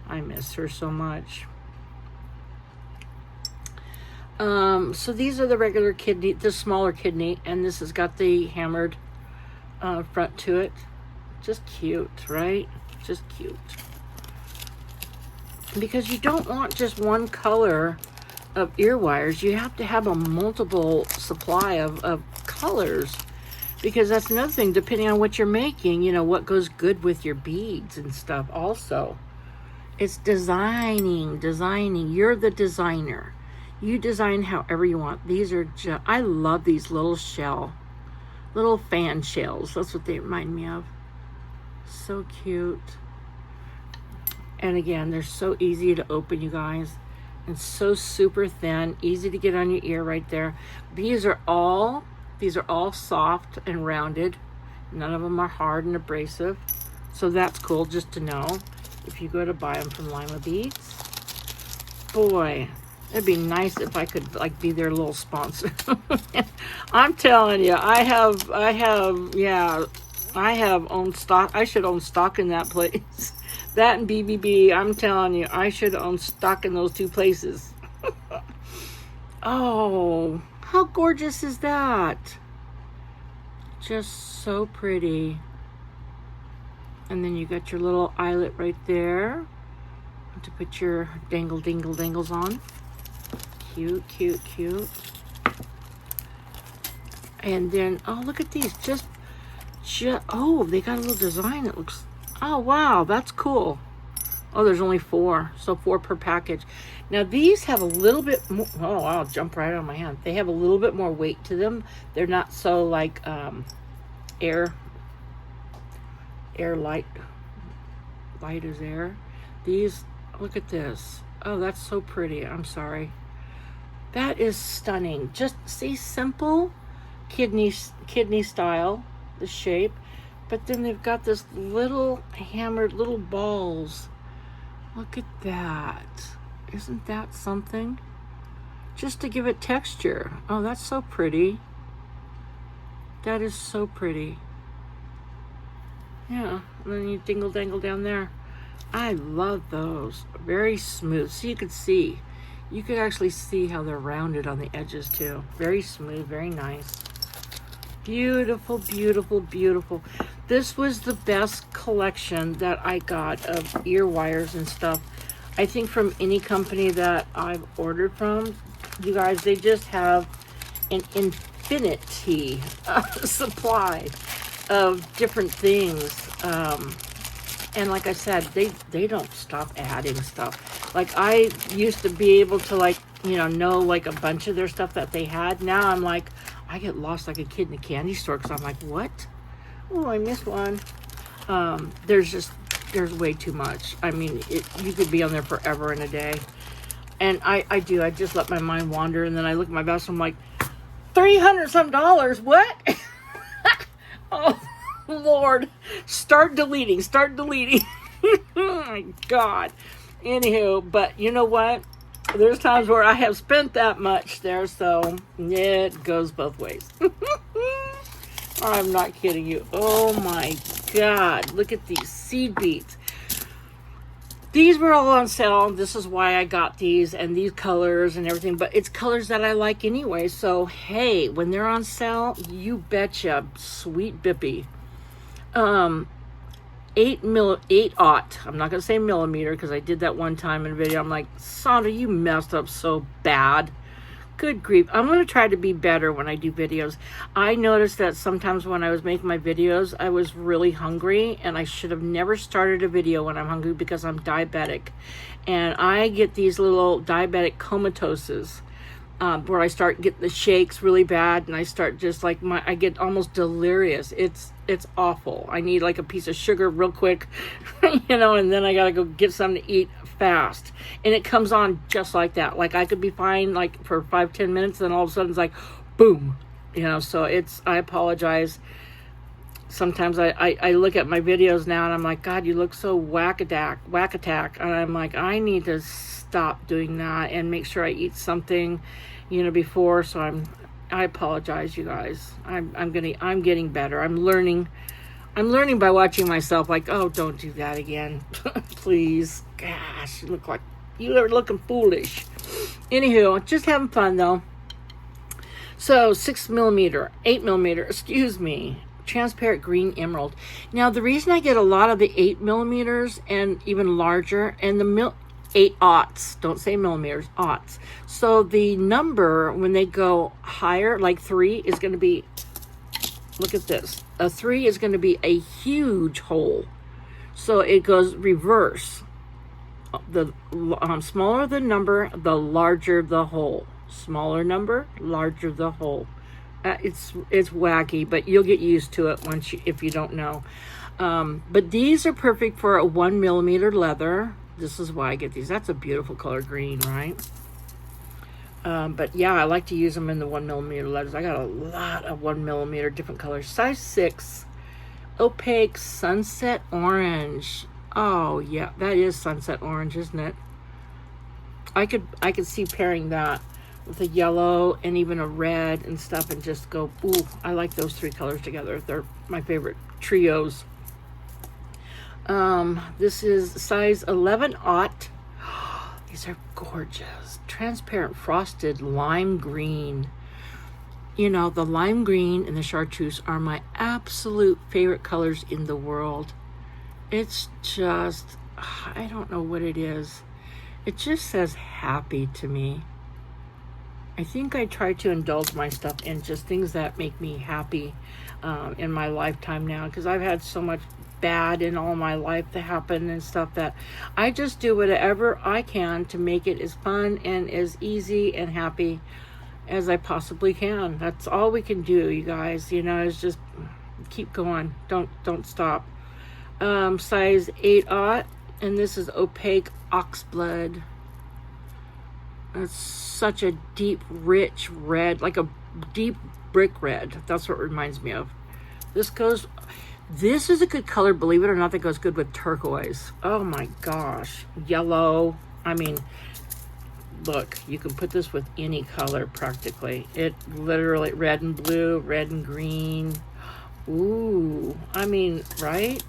I miss her so much. So these are the regular kidney, the smaller kidney, and this has got the hammered front to it. Just cute, right? Just cute. Because you don't want just one color of ear wires. You have to have a multiple supply of colors, because that's another thing, depending on what you're making, what goes good with your beads and stuff. Also, it's designing. You're the designer. You design however you want. These are I love these little fan shells. That's what they remind me of. So cute. And again, they're so easy to open, you guys, and so super thin, easy to get on your ear right there. These are all soft and rounded. None of them are hard and abrasive, so that's cool just to know if you go to buy them from Lima Beads. It'd be nice if I could be their little sponsor. I'm telling you, I have owned stock. I should own stock in that place. That and BBB, I'm telling you, I should own stock in those 2 places. Oh, how gorgeous is that? Just so pretty. And then you got your little eyelet right there to put your dangles on. Cute. And then, oh, look at these. They got a little design that looks, Oh, wow, that's cool. Oh, there's only 4, so 4 per package. Now these have a little bit more, oh, I'll jump right on my hand. They have a little bit more weight to them. They're not so like air light as air. These, look at this. Oh, that's so pretty. I'm sorry. That is stunning. Just see, simple kidney style, the shape, but then they've got this little hammered little balls. Look at that. Isn't that something? Just to give it texture. Oh, that's so pretty. That is so pretty. Yeah, and then you dingle dangle down there. I love those. Very smooth. So you could see. You could actually see how they're rounded on the edges too. Very smooth, very nice. Beautiful, beautiful, beautiful. This was the best collection that I got of ear wires and stuff. I think from any company that I've ordered from, you guys, they just have an infinity supply of different things. And like I said, they don't stop adding stuff. Like I used to be able to like, you know like a bunch of their stuff that they had. Now I'm like, I get lost like a kid in a candy store because I'm like, what? Oh, I missed one. There's way too much. I mean, you could be on there forever in a day. And I just let my mind wander, and then I look at my basket, I'm like, $300 some. What? Oh, Lord. Start deleting. Oh my God. Anywho, but you know what? There's times where I have spent that much there, so it goes both ways. I'm not kidding you. Oh my God. Look at these seed beads. These were all on sale. This is why I got these and these colors and everything, but it's colors that I like anyway. So, hey, when they're on sale, you betcha, sweet bippy. 8/aught. I'm not going to say millimeter because I did that one time in a video. I'm like, Sandra, you messed up so bad. Good grief. I'm going to try to be better when I do videos. I noticed that sometimes when I was making my videos, I was really hungry, and I should have never started a video when I'm hungry because I'm diabetic. And I get these little diabetic comatoses where I start getting the shakes really bad, and I start just like I get almost delirious. It's awful. I need like a piece of sugar real quick, and then I got to go get something to eat fast, and it comes on just like that. Like I could be fine like for 5-10 minutes, then all of a sudden it's like boom, so I apologize. Sometimes I look at my videos now and I'm like, God, you look so whack attack, and I'm like, I need to stop doing that and make sure I eat something before. So I apologize, you guys. I'm getting better. I'm learning by watching myself, like, oh, don't do that again. Please. Gosh, you're looking foolish. Anywho, just having fun though. So 6mm, 8mm, excuse me, transparent green emerald. Now the reason I get a lot of the 8mm and even larger, and the 8/aughts, don't say millimeters, aughts. So the number, when they go higher, like 3 is going to be, look at this. A 3 is going to be a huge hole. So it goes reverse. The smaller the number, the larger the hole. Smaller number, larger the hole. It's wacky, but you'll get used to it if you don't know. But these are perfect for a 1mm leather. This is why I get these. That's a beautiful color green, right? But yeah, I like to use them in the 1mm leathers. I got a lot of 1mm different colors. Size 6, opaque sunset orange. Oh yeah, that is sunset orange, isn't it? I could see pairing that with a yellow and even a red and stuff, and just go, ooh, I like those 3 colors together. They're my favorite trios. This is size 11/aught. These are gorgeous. Transparent frosted lime green. The lime green and the chartreuse are my absolute favorite colors in the world. It's just, I don't know what it is. It just says happy to me. I think I try to indulge my stuff in just things that make me happy in my lifetime now, because I've had so much bad in all my life that happened and stuff, that I just do whatever I can to make it as fun and as easy and happy as I possibly can. That's all we can do, you guys, you know, is just keep going. Don't stop. Size 8/0, and this is opaque oxblood. It's such a deep, rich red, like a deep brick red. That's what it reminds me of. This is a good color, believe it or not, that goes good with turquoise. Oh my gosh. Yellow. I mean, look, you can put this with any color practically. It literally, red and blue, red and green. Ooh, I mean, right?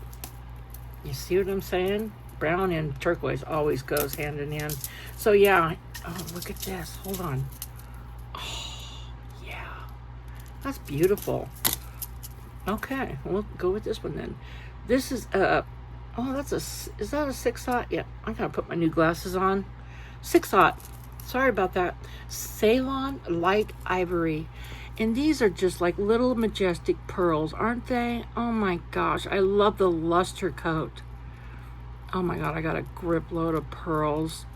You see what I'm saying? Brown and turquoise always goes hand in hand. So yeah, oh, look at this. Hold on. Oh, yeah. That's beautiful. Okay, we'll go with this one then. This is is that a 6/0? Yeah, I gotta put my new glasses on. 6/0. Sorry about that. Ceylon Light Ivory. And these are just like little majestic pearls, aren't they? Oh my gosh, I love the luster coat. Oh my God, I got a grip load of pearls.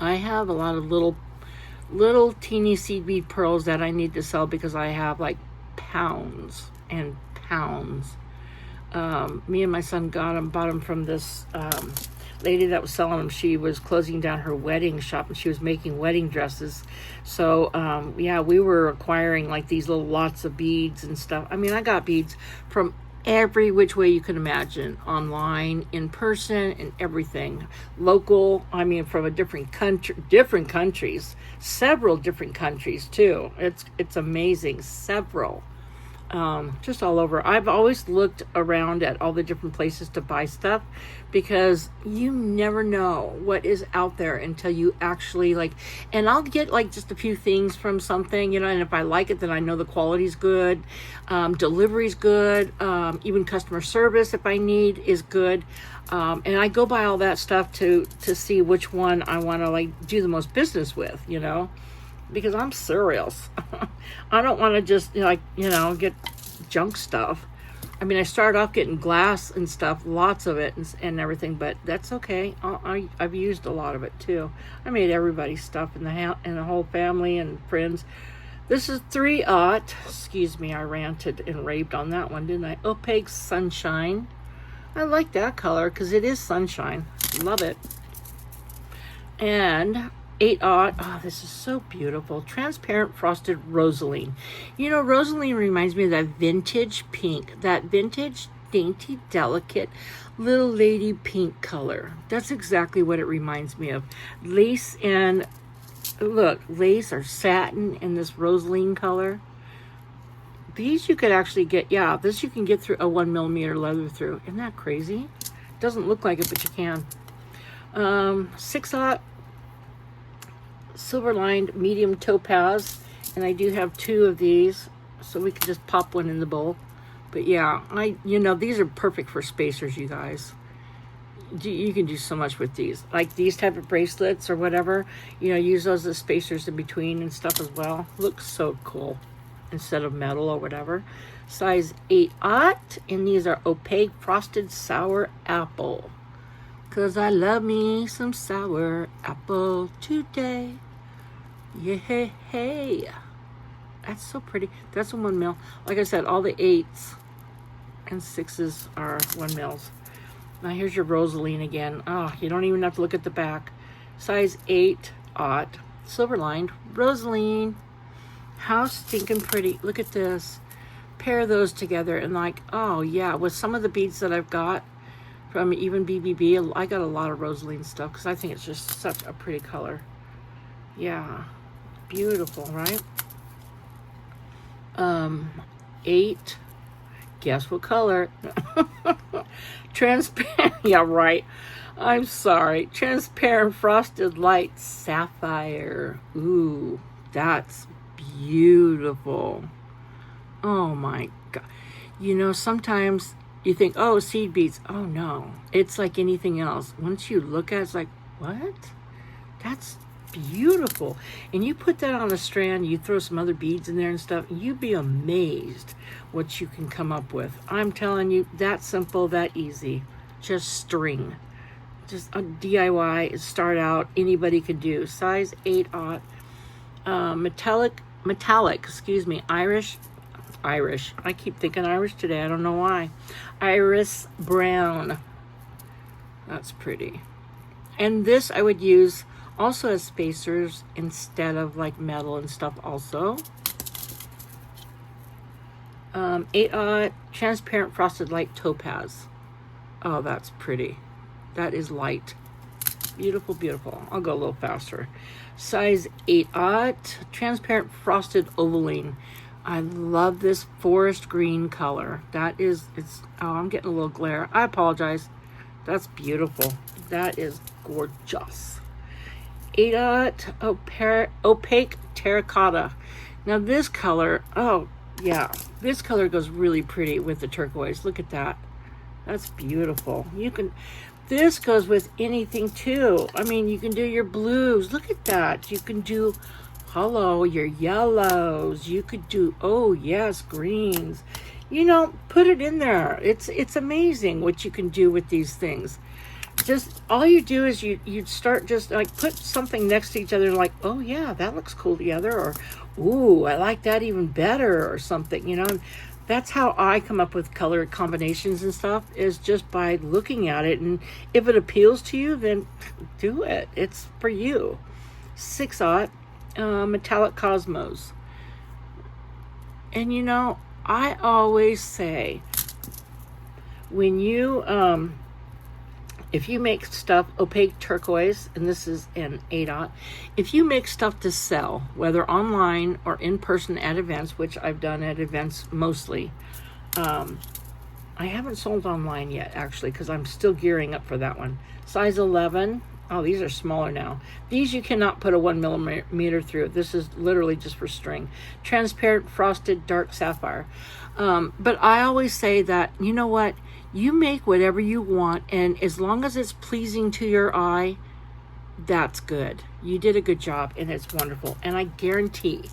I have a lot of little teeny seed bead pearls that I need to sell because I have like pounds and pounds. Me and my son bought them from this lady that was selling them. She was closing down her wedding shop and she was making wedding dresses. So yeah, we were acquiring like these little lots of beads and stuff. I mean, I got beads from every which way you can imagine, online, in person, and everything. Local, I mean, from a different countries, several different countries too. It's amazing, several. Just all over. I've always looked around at all the different places to buy stuff because you never know what is out there until you actually like, and I'll get like just a few things from something, you know, and if I like it, then I know the quality's good, delivery's good, even customer service if I need is good. And I go by all that stuff to see which one I want to like do the most business with, you know, because I'm serious. I don't want to just like, you know, get junk stuff. I mean, I started off getting glass and stuff, lots of it and everything, but that's okay. I've used a lot of it too. I made everybody's stuff in the whole family and friends. This is 3/0. Excuse me, I ranted and raved on that one, didn't I? Opaque Sunshine. I like that color because it is sunshine. Love it. And 8/0. Oh, this is so beautiful. Transparent Frosted Rosaline. You know, Rosaline reminds me of that vintage pink, that vintage, dainty, delicate, little lady pink color. That's exactly what it reminds me of. Lace and, look, lace or satin in this Rosaline color. These you could actually get, yeah, this you can get through a 1mm leather through. Isn't that crazy? Doesn't look like it, but you can. 6/0. Silver lined medium topaz, and I do have 2 of these, so we can just pop one in the bowl. But yeah, you know, these are perfect for spacers, you guys. You can do so much with these, like these type of bracelets or whatever, you know, use those as spacers in between and stuff as well. Looks so cool instead of metal or whatever. Size 8/0, and these are opaque frosted sour apple, cause I love me some sour apple today. Yeah, hey. That's so pretty. That's a 1mm. Like I said, all the 8s and 6s are 1mm. Now here's your Rosaline again. Oh, you don't even have to look at the back. Size 8/0. Silver lined Rosaline. How stinking pretty. Look at this. Pair those together and like, oh yeah, with some of the beads that I've got from even BBB, I got a lot of Rosaline stuff because I think it's just such a pretty color. Yeah. Beautiful, right? 8. Guess what color? Transparent. Yeah, right. I'm sorry. Transparent Frosted Light Sapphire. Ooh, that's beautiful. Oh my God. You know, sometimes you think, oh, seed beads. Oh no, it's like anything else. Once you look at it, it's like, what? That's beautiful. And you put that on a strand, you throw some other beads in there and stuff, and you'd be amazed what you can come up with. I'm telling you, that simple, that easy. Just string. Just a DIY, start out, anybody could do. Size 8/0. Metallic, excuse me, Irish. I keep thinking Irish today, I don't know why. Iris brown. That's pretty. And this I would use also as spacers instead of like metal and stuff also. 8/0 transparent frosted light topaz. Oh, that's pretty. That is light. Beautiful, beautiful. I'll go a little faster. Size 8/0 transparent frosted ovaline. I love this forest green color. That is, oh, I'm getting a little glare. I apologize. That's beautiful. That is gorgeous. 8/0 opaque terracotta. Now this color, oh yeah, this color goes really pretty with the turquoise. Look at that. That's beautiful. This goes with anything too. I mean, you can do your blues. Look at that. You can do, your yellows. You could do, oh yes, greens. You know, put it in there. It's amazing what you can do with these things. Just all you do is you start just like put something next to each other like, oh yeah, that looks cool together, or ooh, I like that even better, or something, you know. That's how I come up with color combinations and stuff, is just by looking at it, and if it appeals to you, then do it. It's for you. 6/0 metallic cosmos. And you know, I always say, when you if you make stuff opaque turquoise, and this is an 8/0, if you make stuff to sell, whether online or in person at events, which I've done at events mostly, I haven't sold online yet actually, because I'm still gearing up for that one. Size 11. Oh, these are smaller now. These you cannot put a 1 millimeter through. This is literally just for string. Transparent frosted dark sapphire. But I always say that, you know what? You make whatever you want, and as long as it's pleasing to your eye, that's good. You did a good job, and it's wonderful. And I guarantee,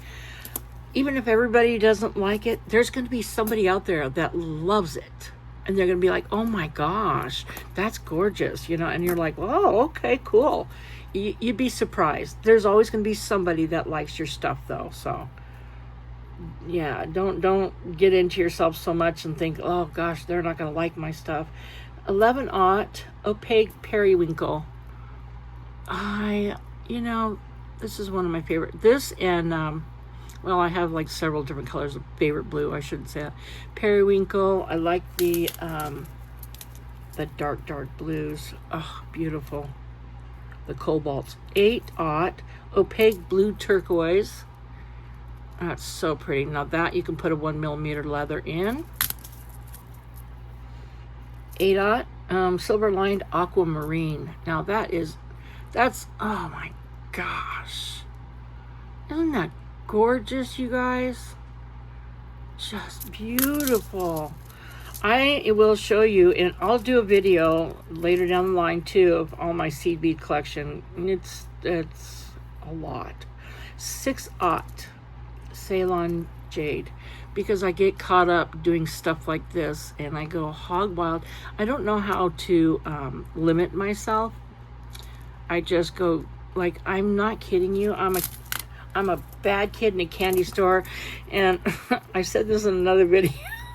even if everybody doesn't like it, there's going to be somebody out there that loves it. And they're going to be like, oh my gosh, that's gorgeous, you know, and you're like, oh, okay, cool. You'd be surprised. There's always going to be somebody that likes your stuff, though. So yeah, don't get into yourself so much and think, oh gosh, they're not going to like my stuff. 11/0 opaque periwinkle. You know, this is one of my favorite. This and well, I have like several different colors of favorite blue. I shouldn't say that. Periwinkle. I like the dark blues. Oh, beautiful. The cobalts. 8/0 opaque blue turquoise. That's so pretty. Now that you can put a 1 millimeter leather in. 8/0 silver lined aquamarine. Now that's oh my gosh, isn't that gorgeous, you guys? Just beautiful. I will show you, and I'll do a video later down the line too of all my seed bead collection. It's a lot. 6/0 Ceylon jade, because I get caught up doing stuff like this and I go hog wild. I don't know how to limit myself. I just go, like, I'm not kidding you. I'm a bad kid in a candy store, and I said this in another video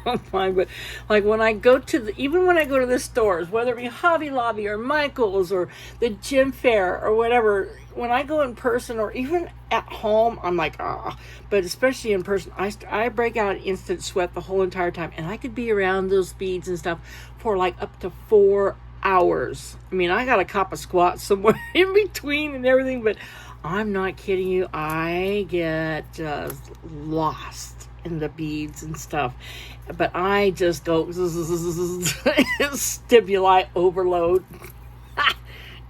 of mine, but like when I go to even when I go to the stores, whether it be Hobby Lobby or Michael's or the gym fair or whatever, when I go in person or even at home, I'm like, but especially in person, I break out instant sweat the whole entire time, and I could be around those beads and stuff for like up to 4 hours. I mean, I got a cup of squat somewhere in between and everything, but I'm not kidding you. I get just lost in the beads and stuff, but I just go stimuli overload.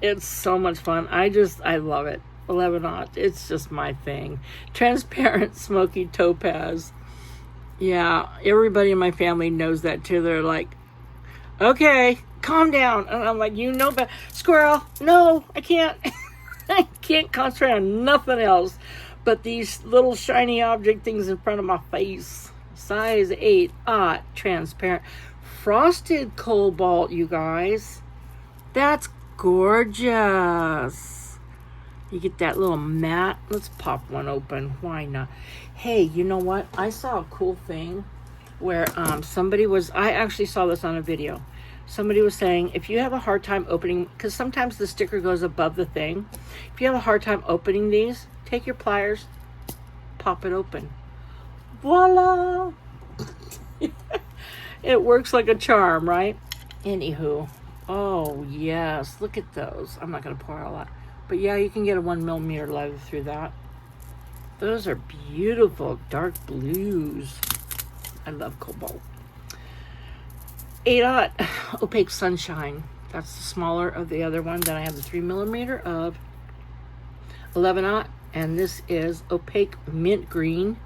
It's so much fun. I love it. 11/0. It's just my thing. Transparent smoky topaz. Yeah, everybody in my family knows that too. They're like, okay, calm down. And I'm like, you know, but squirrel, no, I can't. I can't concentrate on nothing else but these little shiny object things in front of my face. Size 8, transparent. Frosted cobalt, you guys. That's gorgeous. You get that little matte. Let's pop one open. Why not? Hey, you know what? I saw a cool thing where somebody was, I actually saw this on a video. Somebody was saying, if you have a hard time opening, because sometimes the sticker goes above the thing. If you have a hard time opening these, take your pliers, pop it open. Voila! It works like a charm, right? Anywho, oh yes, look at those. I'm not going to pour all that. But yeah, you can get a 1mm leather through that. Those are beautiful dark blues. I love cobalt. 8 opaque sunshine. That's the smaller of the other one. Then I have the 3mm of 11 and this is opaque mint green.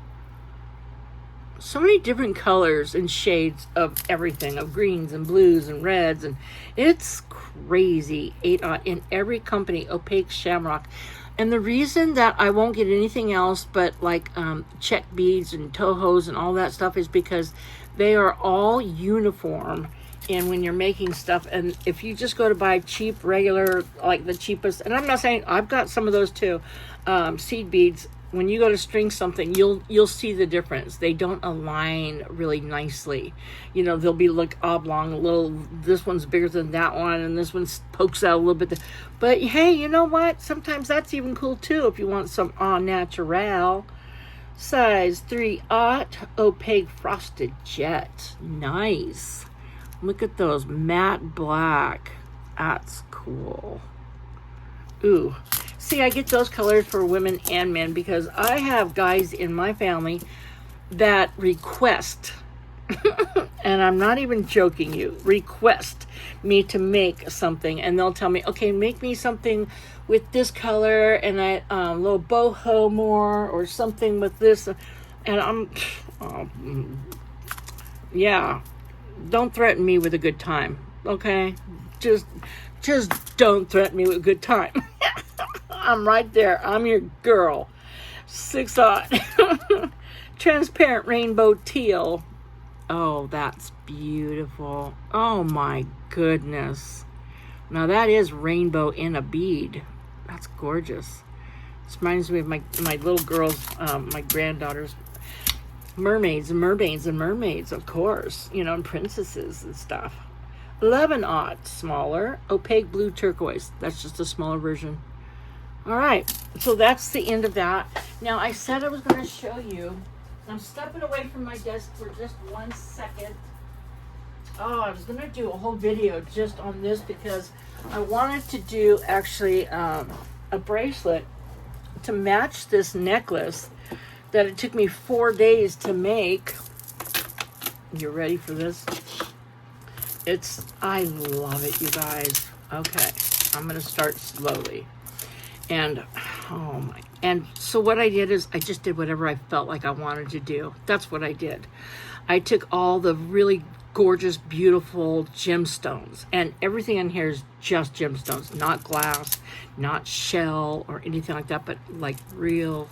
So many different colors and shades of everything, of greens and blues and reds, and it's crazy. 8 in every company, opaque shamrock. And the reason that I won't get anything else but like check beads and Tohos and all that stuff is because they are all uniform. And when you're making stuff, and if you just go to buy cheap, regular, like the cheapest, and I'm not saying, I've got some of those too, seed beads, when you go to string something, you'll see the difference. They don't align really nicely. You know, they'll be like oblong, a little, this one's bigger than that one, and this one pokes out a little bit. But hey, you know what? Sometimes that's even cool too if you want some au naturel. Size 3 opaque frosted jet. Nice. Look at those matte black. That's cool. Ooh. See, I get those colors for women and men because I have guys in my family that request, and I'm not even joking you, request me to make something, and they'll tell me, okay, make me something with this color and a little boho more or something with this, and I'm, yeah, don't threaten me with a good time, okay? Just don't threaten me with a good time. I'm right there. I'm your girl. 6 transparent rainbow teal. Oh, that's beautiful. Oh my goodness. Now that is rainbow in a bead. That's gorgeous. This reminds me of my little girls, my granddaughters. Mermaids and mermaids and mermaids, of course. You know, and princesses and stuff. 11 smaller, opaque blue turquoise. That's just a smaller version. All right, so that's the end of that. Now, I said I was going to show you. I'm stepping away from my desk for just 1 second. Oh, I was going to do a whole video just on this because I wanted to do actually a bracelet to match this necklace that it took me 4 days to make. You ready for this? I love it, you guys. Okay, I'm going to start slowly. And, oh my, and so what I did is I just did whatever I felt like I wanted to do. That's what I did. I took all the really gorgeous, beautiful gemstones, and everything in here is just gemstones, not glass, not shell or anything like that, but like real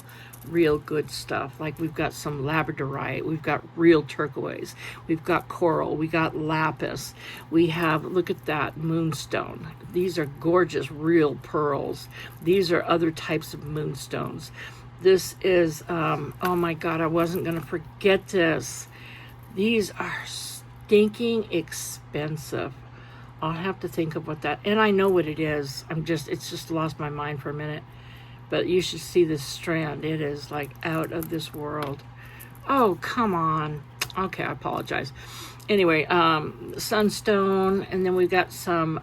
good stuff. Like we've got some labradorite, we've got real turquoise, we've got coral, we got lapis, we have, look at that, moonstone. These are gorgeous real pearls. These are other types of moonstones. This is oh my god, I wasn't gonna forget this. These are stinking expensive. I'll have to think of what that, and I know what it is. It's just lost my mind for a minute. But you should see this strand. It is like out of this world. Oh, come on. Okay, I apologize. Anyway, sunstone, and then we've got some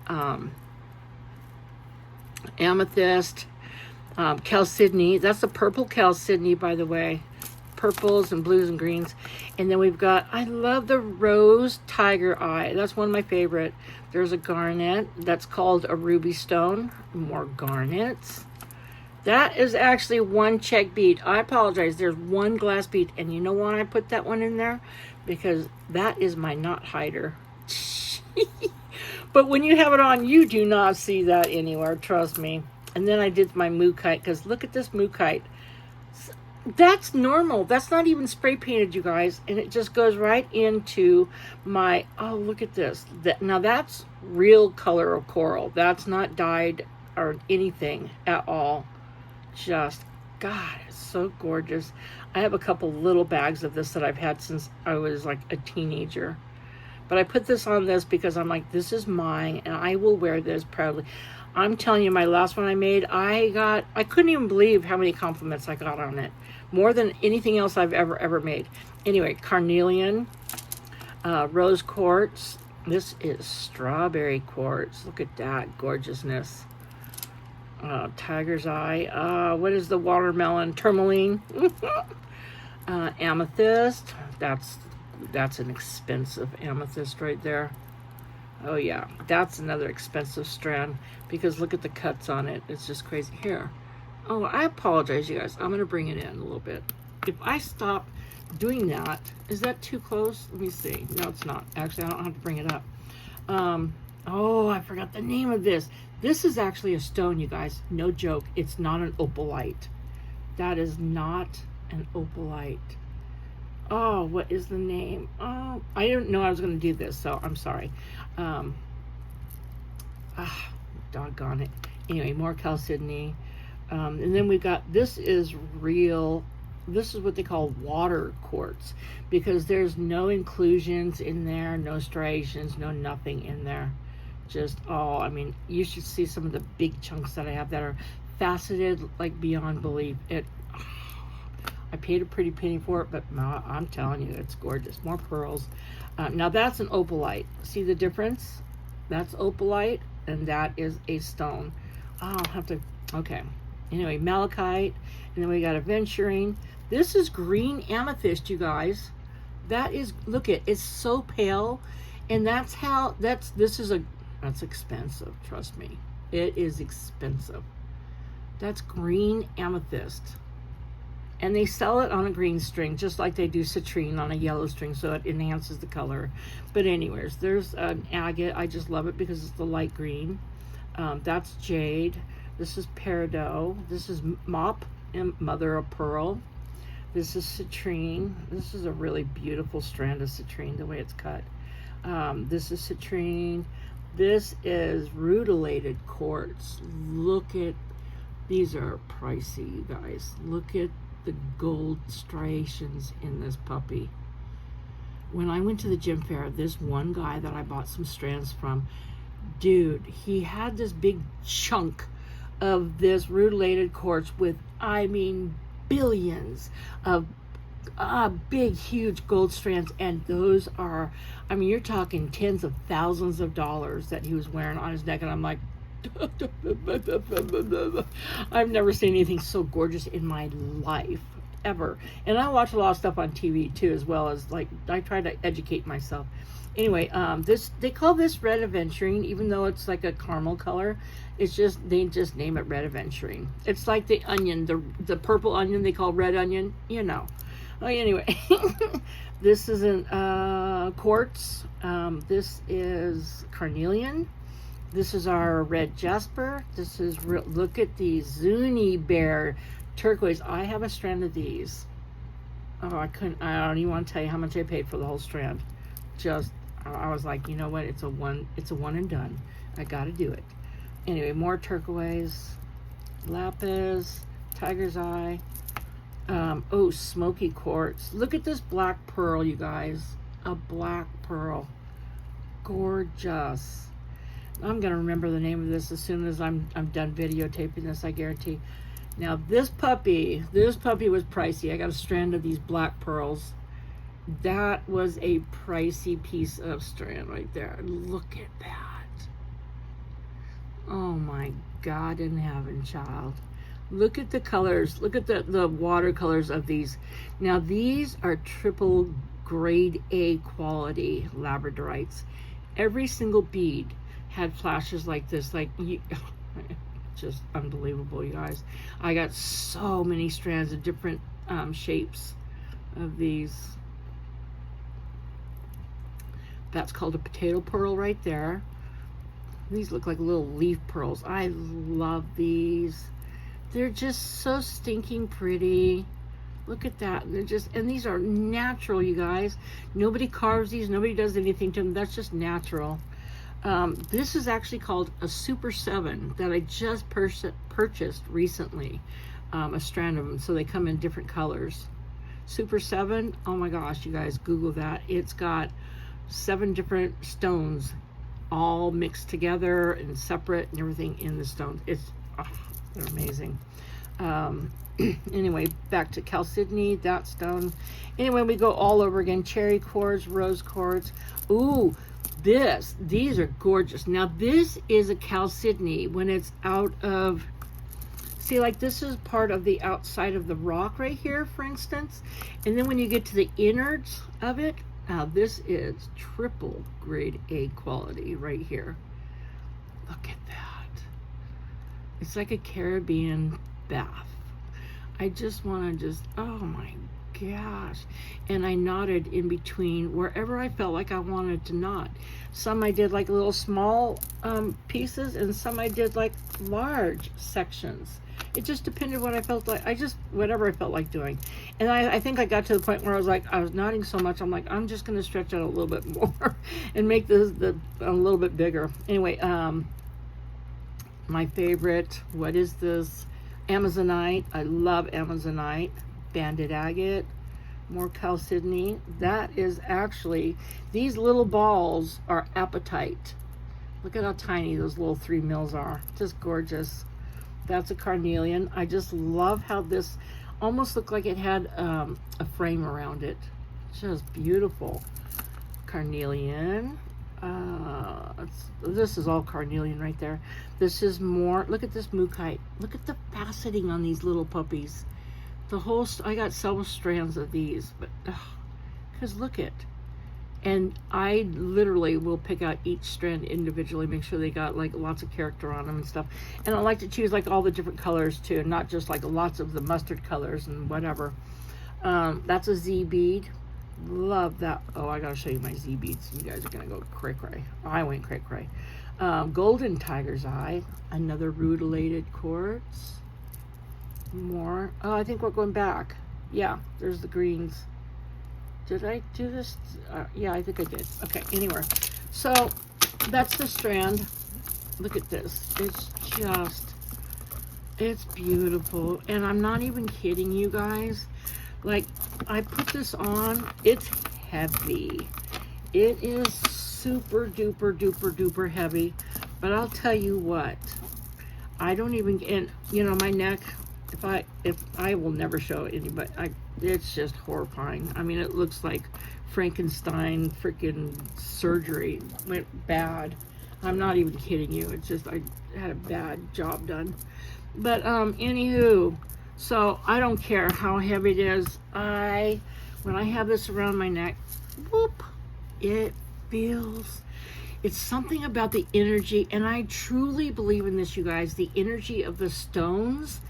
amethyst, chalcedony. That's the purple chalcedony, by the way. Purples and blues and greens. And then we've got, I love the rose tiger eye. That's one of my favorite. There's a garnet that's called a ruby stone. More garnets. That is actually one check bead. I apologize. There's one glass bead. And you know why I put that one in there? Because that is my knot hider. But when you have it on, you do not see that anywhere. Trust me. And then I did my mookaite, because look at this mookaite. That's normal. That's not even spray painted, you guys. And it just goes right into my, oh, look at this. Now that's real color of coral. That's not dyed or anything at all. Just, God, it's so gorgeous. I have a couple little bags of this that I've had since I was like a teenager. But I put this on this because I'm like, this is mine and I will wear this proudly. I'm telling you, my last one I made, I couldn't even believe how many compliments I got on it. More than anything else I've ever made. Anyway, carnelian, rose quartz. This is strawberry quartz. Look at that gorgeousness. Tiger's eye. What is the watermelon? Tourmaline. Amethyst. That's an expensive amethyst right there. Oh yeah, that's another expensive strand because look at the cuts on it. It's just crazy. Here. Oh, I apologize, you guys. I'm going to bring it in a little bit. If I stop doing that, is that too close? Let me see. No, it's not. Actually, I don't have to bring it up. Oh, I forgot the name of this. This is actually a stone, you guys. No joke. It's not an opalite. That is not an opalite. Oh, what is the name? Oh, I didn't know I was going to do this, so I'm sorry. Doggone it. Anyway, more chalcedony. And then we got, this is real, this is what they call water quartz, because there's no inclusions in there, no striations, no nothing in there. Just, oh, I mean, you should see some of the big chunks that I have that are faceted like beyond belief. I paid a pretty penny for it, but I'm telling you, it's gorgeous. More pearls. Now that's an opalite. See the difference? That's opalite, and that is a stone. I'll have to, okay. Anyway, malachite, and then we got aventurine. This is green amethyst, you guys. That is, look at, it's so pale, and that's how, that's expensive, trust me. It is expensive. That's green amethyst. And they sell it on a green string, just like they do citrine on a yellow string, so it enhances the color. But anyways, there's an agate. I just love it because it's the light green. That's jade. This is peridot. This is mop and mother of pearl. This is citrine. This is a really beautiful strand of citrine, the way it's cut. This is citrine. This is rutilated quartz. Look at, these are pricey, you guys. Look at the gold striations in this puppy. When I went to the gem fair, this one guy that I bought some strands from, dude, he had this big chunk of this rutilated quartz with, I mean, billions of big, huge gold strands. And those are, I mean, you're talking tens of thousands of dollars that he was wearing on his neck. And I'm like, I've never seen anything so gorgeous in my life, ever. And I watch a lot of stuff on TV too, as well as, like, I try to educate myself. Anyway, this, they call this red aventurine, even though it's like a caramel color. It's just, they just name it red aventurine. It's like the onion, the purple onion they call red onion, you know. Oh, anyway, this is an quartz. This is carnelian. This is our red jasper. This is real, look at these Zuni bear turquoise. I have a strand of these. Oh, I don't even want to tell you how much I paid for the whole strand. Just, I was like, you know what? It's a one and done. I got to do it. Anyway, more turquoise, lapis, tiger's eye. Oh, smoky quartz. Look at this black pearl, you guys. A black pearl. Gorgeous. I'm going to remember the name of this as soon as I'm done videotaping this, I guarantee. Now, this puppy was pricey. I got a strand of these black pearls. That was a pricey piece of strand right there. Look at that. Oh my God in heaven, child. Look at the colors. Look at the watercolors of these. Now, these are triple grade A quality labradorites. Every single bead had flashes like this. Like, just unbelievable, you guys. I got so many strands of different shapes of these. That's called a potato pearl right there. These look like little leaf pearls. I love these. They're just so stinking pretty. Look at that. They're just, and these are natural, you guys. Nobody carves these. Nobody does anything to them. That's just natural. This is actually called a Super 7 that I just purchased recently. A strand of them. So they come in different colors. Super 7. Oh my gosh, you guys, Google that. It's got 7 different stones all mixed together and separate and everything in the stones. It's, oh, they're amazing. Anyway, back to chalcedony, that stone. Anyway, we go all over again. Cherry quartz, rose quartz. Ooh, these are gorgeous. Now this is a chalcedony when it's out of, see, like this is part of the outside of the rock right here, for instance. And then when you get to the innards of it, now this is triple grade A quality right here. Look at that. It's like a Caribbean bath. I just want to oh my gosh. And I knotted in between wherever I felt like I wanted to knot. Some I did like little small pieces, and some I did like large sections. It just depended what I felt like. Whatever I felt like doing. And I think I got to the point where I was knotting so much, I'm like, I'm just going to stretch out a little bit more and make this a little bit bigger. Anyway, my favorite, what is this? Amazonite. I love Amazonite. Banded agate. More chalcedony. That is actually, these little balls are apatite. Look at how tiny those little 3 mils are. Just gorgeous. That's a carnelian. I just love how this almost looked like it had a frame around it. Just beautiful. Carnelian. This is all carnelian right there. This is more, look at this mookaite. Look at the faceting on these little puppies. The whole, I got several strands of these, but, because look at, and I literally will pick out each strand individually, make sure they got like lots of character on them and stuff. And I like to choose like all the different colors too, not just like lots of the mustard colors and whatever. That's a Z bead. Love that. Oh, I gotta show you my Z beads. You guys are gonna go cray cray. I went cray cray. Golden tiger's eye, another rutilated quartz. More. Oh, I think we're going back. Yeah, there's the greens. Did I do this? Yeah, I think I did. Okay, anyway. So that's the strand. Look at this. It's beautiful. And I'm not even kidding you guys. Like, I put this on. It's heavy. It is super duper duper duper heavy. But I'll tell you what. I don't even, and you know, my neck, if I will never show anybody, it's just horrifying. I mean, it looks like Frankenstein freaking surgery went bad. I'm not even kidding you. It's just, I had a bad job done. But anywho, so I don't care how heavy it is. When I have this around my neck, whoop, it feels, it's something about the energy, and I truly believe in this, you guys. The energy of the stones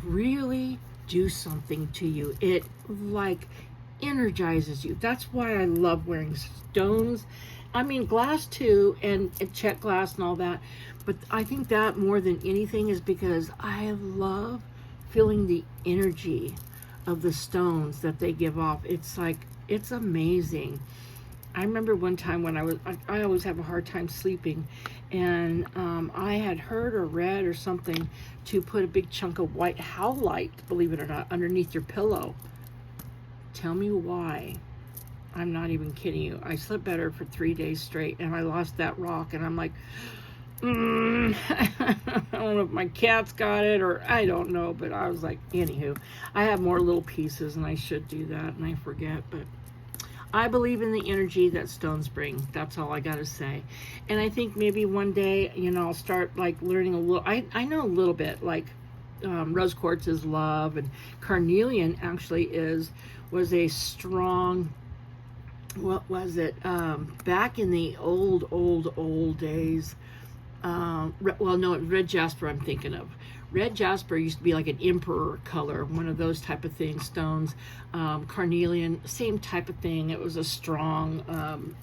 really do something to you. It like energizes you. That's why I love wearing stones. I mean, glass too, and check glass and all that. But I think that more than anything is because I love feeling the energy of the stones that they give off. It's like, it's amazing. I remember one time when I always have a hard time sleeping, and I had heard or read or something to put a big chunk of white howlite, believe it or not, underneath your pillow. Tell me why. I'm not even kidding you. I slept better for 3 days straight, and I lost that rock, and I'm like, I don't know if my cat's got it, or I don't know, but I was like, anywho, I have more little pieces, and I should do that, and I forget, but I believe in the energy that stones bring. That's all I gotta say. And I think maybe one day, you know, I'll start like learning a little. I know a little bit, like rose quartz is love, and carnelian actually was a strong, what was it? Back in the old days. Well, no, red jasper I'm thinking of. Red jasper used to be like an emperor color, one of those type of things, stones. Carnelian, same type of thing. It was a strong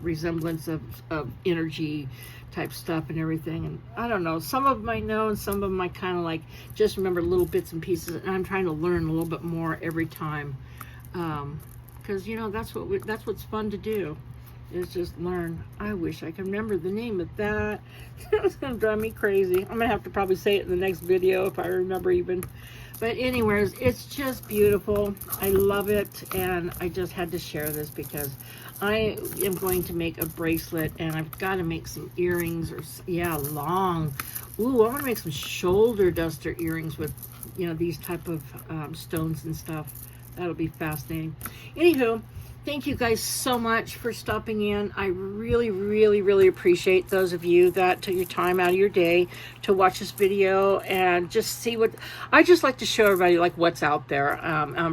resemblance of energy type stuff and everything. And I don't know, some of them I know and some of them I kind of like just remember little bits and pieces, and I'm trying to learn a little bit more every time, because you know that's what's fun to do, is just learn. I wish I could remember the name of that. It's gonna drive me crazy. I'm gonna have to probably say it in the next video if I remember even. But anyways, it's just beautiful. I love it, and I just had to share this because I am going to make a bracelet, and I've got to make some earrings, or yeah, long. Ooh, I want to make some shoulder duster earrings with, you know, these type of stones and stuff. That'll be fascinating. Anywho, thank you guys so much for stopping in. I really, really, really appreciate those of you that took your time out of your day to watch this video and just see what, I just like to show everybody like what's out there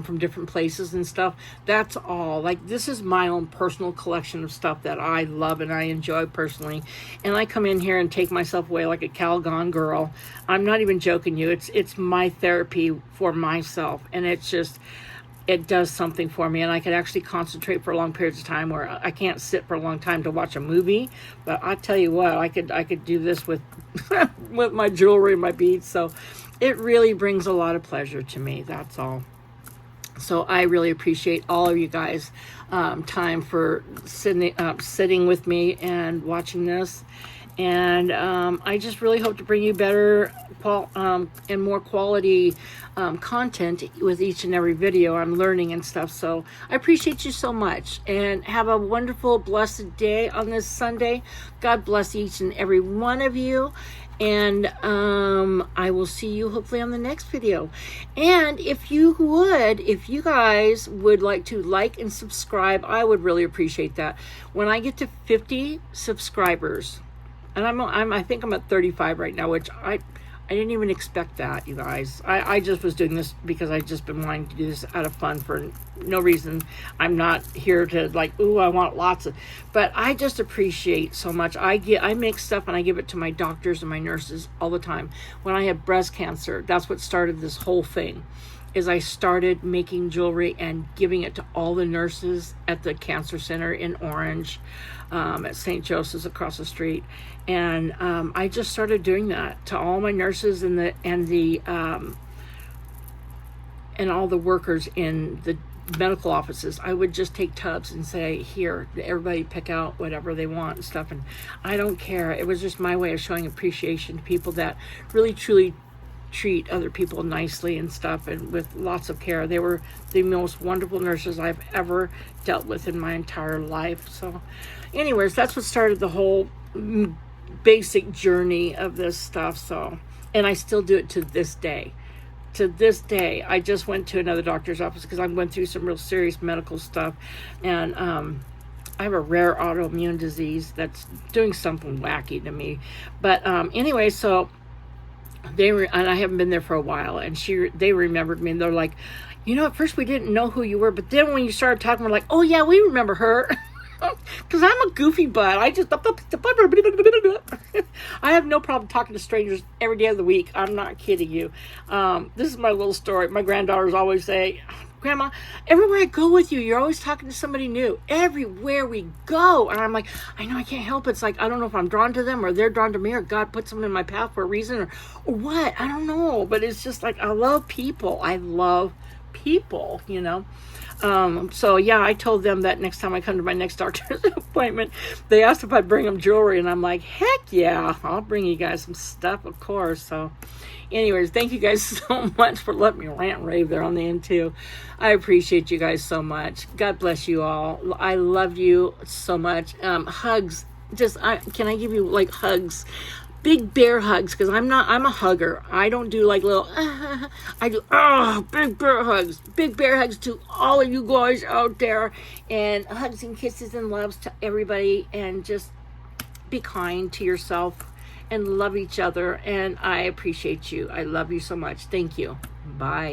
from different places and stuff. That's all. Like, this is my own personal collection of stuff that I love and I enjoy personally. And I come in here and take myself away like a Calgon girl. I'm not even joking you. It's my therapy for myself. And it's just, it does something for me, and I could actually concentrate for long periods of time where I can't sit for a long time to watch a movie. But I tell you what, I could do this with with my jewelry and my beads. So it really brings a lot of pleasure to me. That's all. So I really appreciate all of you guys' time for sitting with me and watching this. And I just really hope to bring you better and more quality content with each and every video. I'm learning and stuff. So I appreciate you so much. And have a wonderful, blessed day on this Sunday. God bless each and every one of you. And I will see you hopefully on the next video. And if you guys would like to like and subscribe, I would really appreciate that. When I get to 50 subscribers, and I think I'm at 35 right now, which I didn't even expect that, you guys. I just was doing this because I just been wanting to do this out of fun for no reason. I'm not here to like, ooh, I want lots of, but I just appreciate so much. I make stuff and I give it to my doctors and my nurses all the time. When I had breast cancer, that's what started this whole thing. Is I started making jewelry and giving it to all the nurses at the cancer center in Orange, at St. Joseph's across the street. And I just started doing that to all my nurses and all the workers in the medical offices. I would just take tubs and say, here, everybody pick out whatever they want and stuff. And I don't care. It was just my way of showing appreciation to people that really, truly treat other people nicely and stuff, and with lots of care. They were the most wonderful nurses I've ever dealt with in my entire life. So anyways, that's what started the whole basic journey of this stuff. So, and I still do it to this day. I just went to another doctor's office because I'm going through some real serious medical stuff, and I have a rare autoimmune disease that's doing something wacky to me. But anyway, so and I haven't been there for a while, and they remembered me, and they're like, you know, at first we didn't know who you were, but then when you started talking, we're like, oh yeah, we remember her. Because I'm a goofy butt. I have no problem talking to strangers every day of the week. I'm not kidding you. This is my little story. My granddaughters always say, Grandma, everywhere I go with you, you're always talking to somebody new. Everywhere we go. And I'm like, I know, I can't help it. It's like, I don't know if I'm drawn to them or they're drawn to me, or God put someone in my path for a reason, or what. I don't know. But it's just like, I love people. You know. So yeah, I told them that next time I come to my next doctor's appointment, they asked if I'd bring them jewelry, and I'm like, heck yeah, I'll bring you guys some stuff, of course. So anyways, thank you guys so much for letting me rant and rave there on the end too. I appreciate you guys so much. God bless you all. I love you so much. Hugs. Can I give you like hugs? Big bear hugs, because I'm a hugger. I don't do like little, I do, big bear hugs. Big bear hugs to all of you guys out there, and hugs and kisses and loves to everybody, and just be kind to yourself and love each other, and I appreciate you. I love you so much. Thank you. Bye.